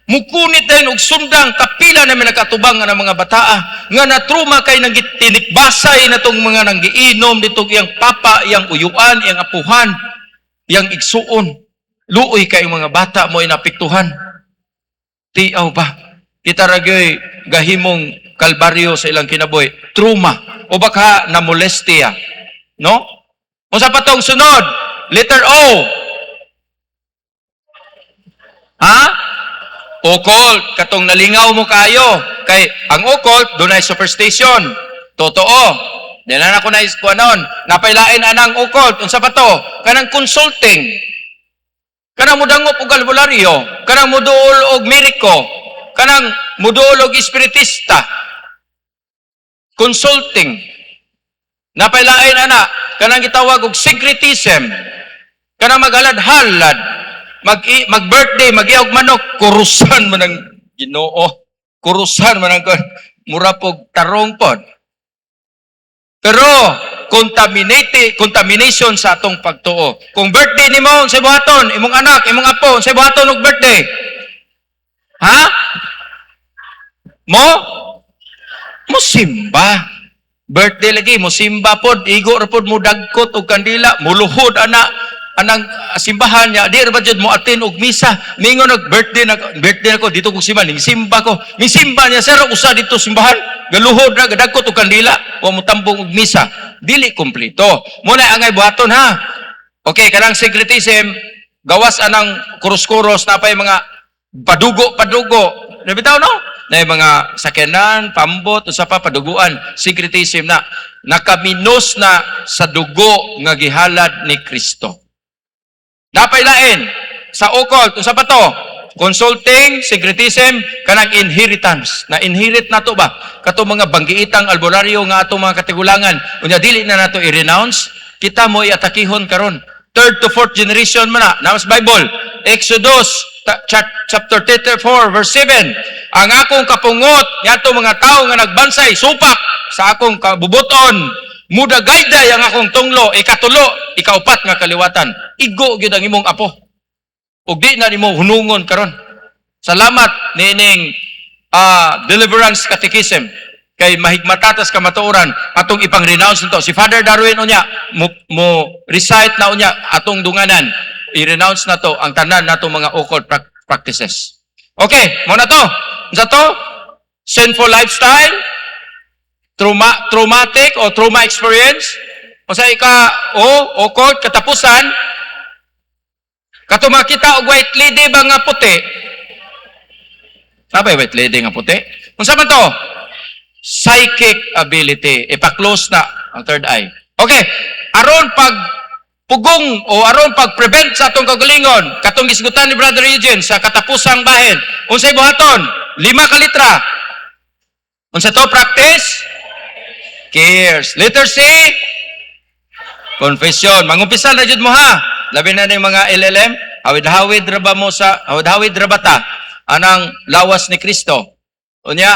Mukunit din og sundang kapila na may nakatubang nga ng mga bataa nga na trauma kay nang tinikbasay na tong mga nanggiinom dito iyang papa, iyang uyuan, iyang apuhan, iyang igsuon. Luoy kay mga bata mo inapektuhan. Tiaw ba? Kita ragyoy gahimong kalbaryo sa ilang kinabuhi. Trauma o baka na molestia. No? Unsa pa tong sunod? Letter O. Ha? Occult, katong nalingaw mo kayo. Kay ang occult, doon ay superstition. Totoo. Diyan na ako na iskuha noon. Napailain anang occult. Unsa pa to? Kanang consulting. Kanang mudangop og albularyo. Kanang muduol og miriko. Kanang muduol og espiritista. Consulting. Napailain ana. Kanang gitawag og syncretism. Kanang maghalad-halad. Mag-birthday, mag-iog manok, kurusan mo ng Ginoo. Kurusan mo ng murapog tarong pod. Pero, contamination sa atong pagtuo. Kung birthday ni mo, sa buhaton, imong anak, imong apo, sa buhaton og birthday. Ha? Mo simba. Birthday lagi, mo simba pod, igo ra pod mo dagkot og kandila, muluhod anang simbahan niya, di ra ba jud mo attend og misa. Mingon og birthday nako dito kog simbahan, ning simba ko. Ning simba niya sir usa dito simbahan, galuhod ra gadagkot og kandila, wa mo tambong og misa. Dili kumpleto. Mo na angay buhaton ha. Okay, kanang syncretism, gawas anang kuros-kuros na pay mga padugo. Nabitaw no? Na mga sakyanan, pambot, usa pa paduguan, syncretism na nakaminos na sa dugo nga gihalad ni Kristo. Napailain sa occult, usa pa to? Consulting, syncretism, kanang inheritance. Na inherit na to ba? Kato mga banggiitang albularyo nga ato mga katigulangan. Unya dili na nato i-renounce, kita mo i-atakihon karon. Third to fourth generation man na. Namas Bible, Exodus chapter 34 verse 7. Ang akong kapungot, yato mga tao nga nagbansay, supak sa akong kabubuton. Mudagayday ang akong tunglo, ikatulo, ikaupat nga kaliwatan. Igo gyud ang imong apo. Ug di na nimo hunungon karon. Salamat nining deliverance catechism kay mahigmatatas ka matuoran atong ipang-renounce nito. Si Father Darwin unya mo recite na unya atong dunganan. I-renounce na to ang tanan nato mga occult practices. Okay, mo na to. Unsa to? Sinful lifestyle, traumatic o trauma experience. O sa occult, katapusan, kato makita og white lady ba nga puti? Sabay white lady nga puti? Unsa man to? Psychic ability. Ipa-close na ang third eye. Okay, aron pag pugong o aron pag-prevent sa atong kagalingon, katong gisgutan ni Brother Eugene sa katapusang bahin. Unsay buhaton? 5 ka litra. Unsa to practice? Cares. Letter C, confession. Mangumpisa na jud mo ha. Labi na ni mga LLM, hawid-hawid ra ba mo sa hawid-hawid ra bata anang lawas ni Kristo. Unya,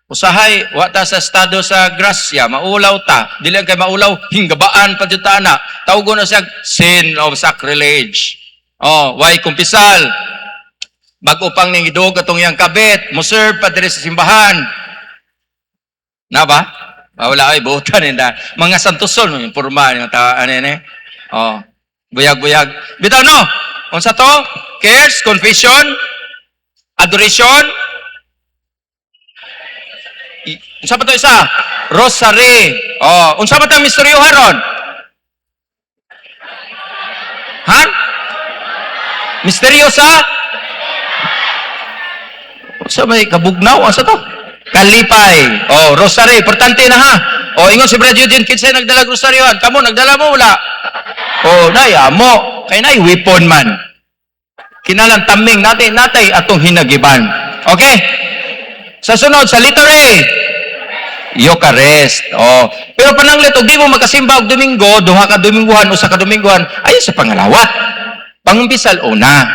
usahay wa ta sa estado sa grasya, maulaw ta. Dili kay maulaw, hinggabaan pa jud ta na. Tawgon na siya sin of sacrilege. Oh, why kumpisal? Bag-o pang ning idog atong yang kabit, mo serve pa diri sa simbahan. Na ba? Wala ay buutan nila. Mga santuson yung porma yung ano yan. Oh. Buyag-buyag. Bitaw no. Unsa to? Cares, confession, adoration. Unsa pa to isa? Rosary. Oh, unsa pa tang misteryo haron? Ha? Misteryo sa? Unsa may kabugnaw? Unsa to? Kalipay. Oh, rosary. Importante na ha. Oh, ingon si Brad Eugene, kinsay nagdala rosaryohan? Kamo, nagdala mo wala? Oh, nay, amo. Kay nay, weapon man. Kinalang taming natin, natay atong hinagiban. Okay? Sa sunod, sa letter A, Eucharist. Oh. Pero pananglit, og di mo magkasimba og Domingo, duha ka Dominguhan, usa ka Dominguhan, ayon sa pangalawat. Pangumpisal, una.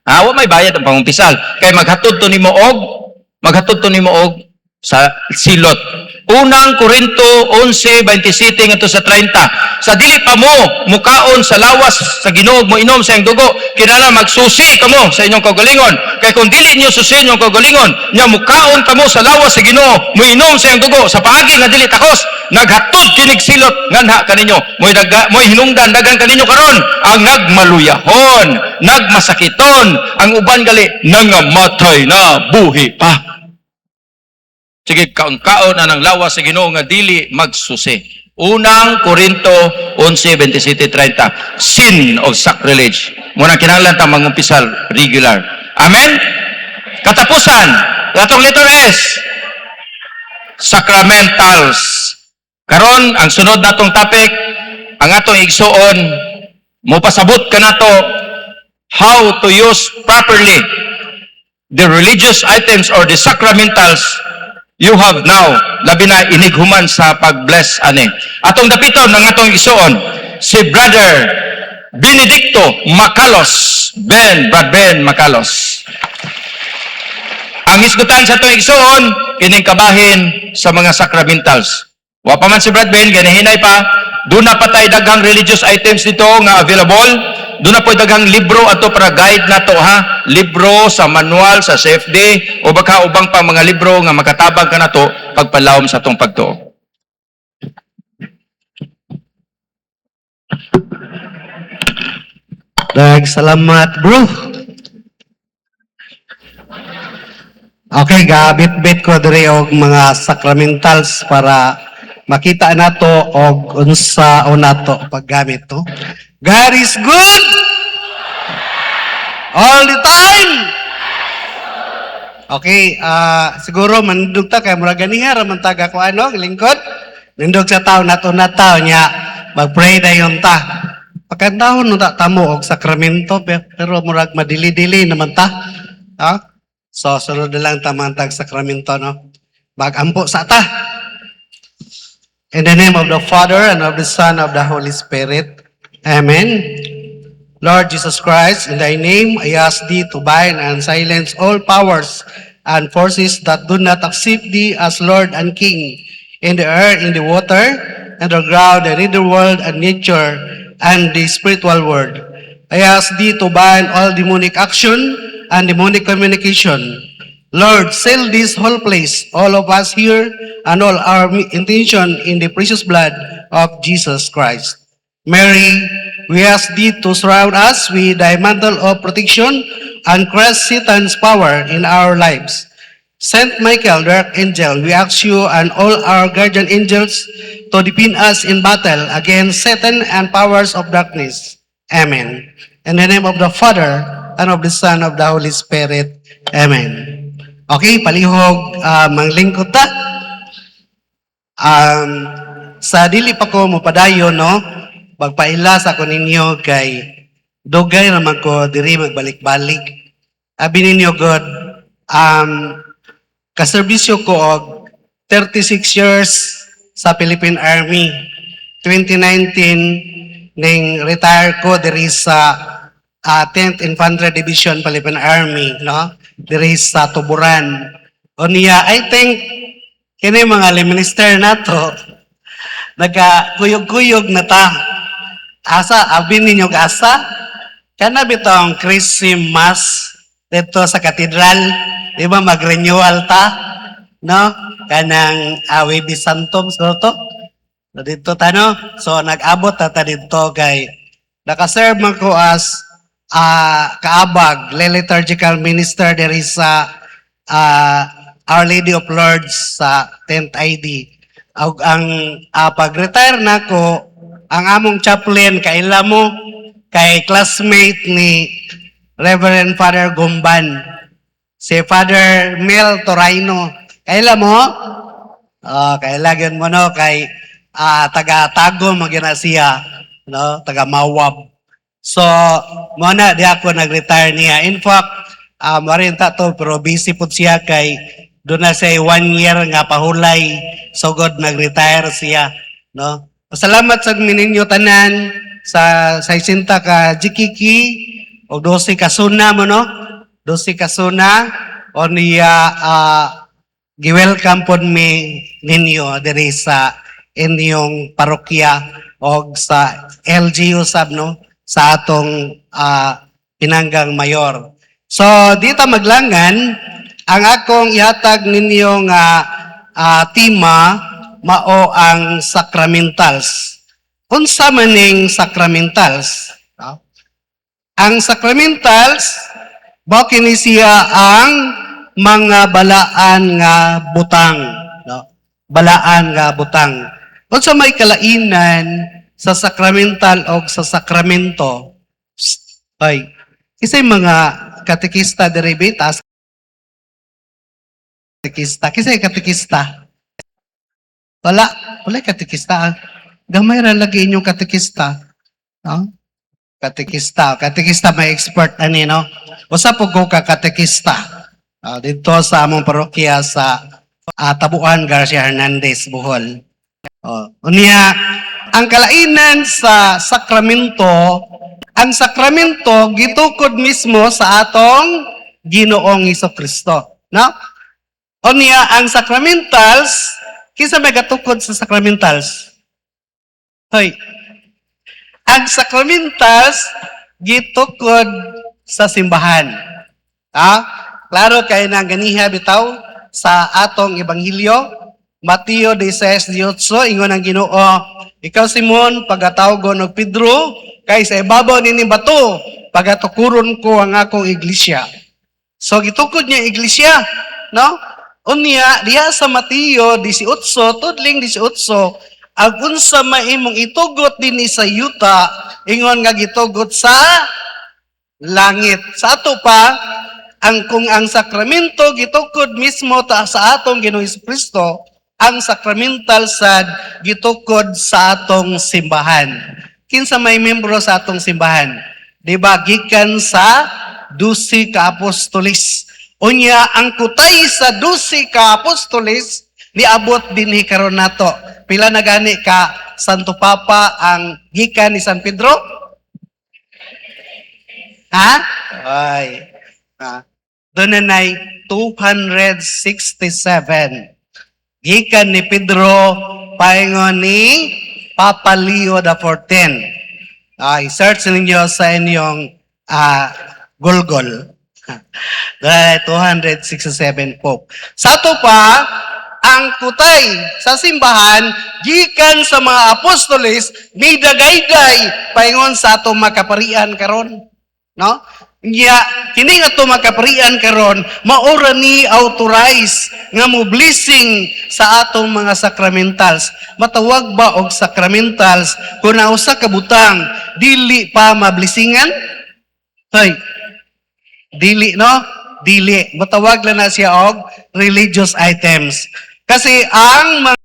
Wa may bayad ang pangumpisal. Kay maghatod to nimo og sa silot. Unang Korinto 11:27 ngadto sa 30. Sa dili pa mo mukaon sa lawas sa Ginoo mo inom sa iyang dugo, kinahanglan magsusi kamo sa inyong kaugalingon. Kay kung dili niyo susi inyong kaugalingon, nya mukaon kamo sa lawas sa Ginoo, mo inom sa iyang dugo sa paagi nga dili takos, naghatod kinig silot nganha kaninyo. Moy hinungdan dagan kaninyo karon ang nagmaluyahon, nagmasakiton, ang uban gali nangamatay na buhi pa. Sige, kaon-kaon na ng lawas sa Ginoo nga dili magsusi. Unang Korinto 11:27-30. Sin of sacrilege. Muna kinahanglan ta mangumpisal regular. Amen? Katapusan, atong letter S. Sacramentals. Karon ang sunod natong topic, ang atong igsuon, mopasabot ka nato how to use properly the religious items or the sacramentals you have now, labi na inighuman sa pag-bless ani. Atong dapiton ng atong isuon, si Brother Benedicto Macalos. Brad Ben Macalos. Ang isgutan sa atong isuon, kining kabahin sa mga sacramentals. Wa pa man si Brad Ben, ganahinay pa, doon na patay daghang religious items dito nga available. Doon na po daghang libro ato para guide na to ha. Libro sa manual sa CFD o baka ubang pa mga libro nga makatabang ka na to pagpalawom sa atong pagtuo. Salamat bro. Okay, gabit-bit ko diri og mga sacramentals para makita nato og unsa o nato paggamit to. God is good all the time. Okay, siguro manindog ta kay murag ganiha ra man taga ko ano, lingkod. Nindog sa tawo nato nya mag-pray dayon ta. Pagkantahon no ta tamo og sakramento pero murag madili-dili naman ta. So sunod na lang ta man tag sakramento no. Bagampo sa ta. In the name of the Father and of the Son of the Holy Spirit. Amen. Lord Jesus Christ, in thy name, I ask thee to bind and silence all powers and forces that do not accept thee as Lord and King in the air, in the water, and the ground, and in the world and nature, and the spiritual world. I ask thee to bind all demonic action and demonic communication. Lord, seal this whole place, all of us here, and all our intention in the precious blood of Jesus Christ. Mary, we ask thee to surround us with thy mantle of protection and crush Satan's power in our lives. Saint Michael, the archangel, we ask you and all our guardian angels to defend us in battle against Satan and powers of darkness. Amen. In the name of the Father, and of the Son, of the Holy Spirit. Amen. Okay, palihog, manglingkod ta. Sa dili pa ko mopadayon, no? Pagpaila sa ko ninyo kay dugay naman ko diri magbalik-balik. Abi ninyo God, kaserbisyo ko og 36 years sa Philippine Army. 2019 ning retire ko diri sa 10th Infantry Division Philippine Army, no? Diri sa Tuburan. O niya, I think kini mga minister nato nagkakuyog-kuyog na ta. Asa, abin ninyo asa, kana bitong Christmas dito sa katedral, di ba mag-renewal ta? no? Kanang Webe Santom, so to. So, dito tano. So, nag-abot ta dito kay nakaserve man ko as kaabag, liturgical minister there is sa Our Lady of Lourdes sa 10th ID. Ang pag-retire na ko, ang among chaplain kaila mo kay classmate ni Reverend Father Gumban, si Father Mel Torino. Kaila mo? Kailagan mo no kay taga-Tago magyana siya, no, taga-Mawab. So, muna di ako nag-retire niya. In fact, marinta to pero busy po siya kay doon na siya 1 year nga pahulay. So God nag-retire siya, no. Pasalamat sa mininyo tanan sa 60 ka jikiki o 12 ka suna mo, no. 12 ka suna o niya gi-welcome po ninyo diri sa inyong parokya o sa LGU sab, no, sa atong Pinanggang Mayor. So, dito maglangan, ang akong ihatag ninyo nga tema mao ang sacramentals. Unsa maning sacramentals? No? Ang sacramentals, bao kini siya ang mga balaan nga butang, no? Balaan nga butang. Unsa may kalainan sa sacramental o sa sakramento? Ay, kisay mga katekista derivatas. Kisay katekista. Wala katekista. Gamay ra lagi inyong katekista. No? Katekista may expert ani, no? Usa po ko ka katekista. Dito sa among parokya sa Tabuan Garcia Hernandez, Bohol. Unya, ang kalainan sa sakramento, ang sakramento gitukod mismo sa atong Ginoong Hesukristo, no? Unya, ang sacramentals, kinsa may gatukod sa sacramentals? Hoy. Ang sacramentals gitukod sa simbahan. Klaro kay nang ganiha bitaw sa atong ebanghelyo, Mateo 16:18, ingon ang Ginoo, ikaw Simon, pagatawgon og Pedro, kay sa ibabaw nini bato, pagatukuron ko ang akong iglesia. So gitukod niya iglesia, no? Unya diha sa Mateo 18, tudling 18, ang unsa maimong itugot dinhi sa yuta, ingon nga gitugot sa langit. Sa ato pa, kung ang sakramento gitukod mismo sa atong Ginoong Hesukristo, ang sakramental sad gitukod sa atong simbahan. Kinsa may membro sa atong simbahan? Di ba gikan sa 12 ka apostolis. Unya ang kutay sa 12 ka apostolis niabot dinhi karon nato. Pila na gani ka Santo Papa ang gikan ni San Pedro? Ha? Ay. Doon na 267. Gikan ni Pedro, paingon ni Papa Leo XIV. I-search ninyo sa inyong Google. 267 Pope. Sa ito pa, ang kutay sa simbahan, gikan sa mga apostolis, ni dagayday, paingon sa atong makaparian karon. No? Kini nga ito makaparian karon, maura ni authorize nga mo blessing sa atong mga sacramentals. Matawag ba og sacramentals kung nausa ka butang dili pa mablisingan? Hoy. Dili, no? Dili. Matawag lang na siya og religious items. Kasi ang mga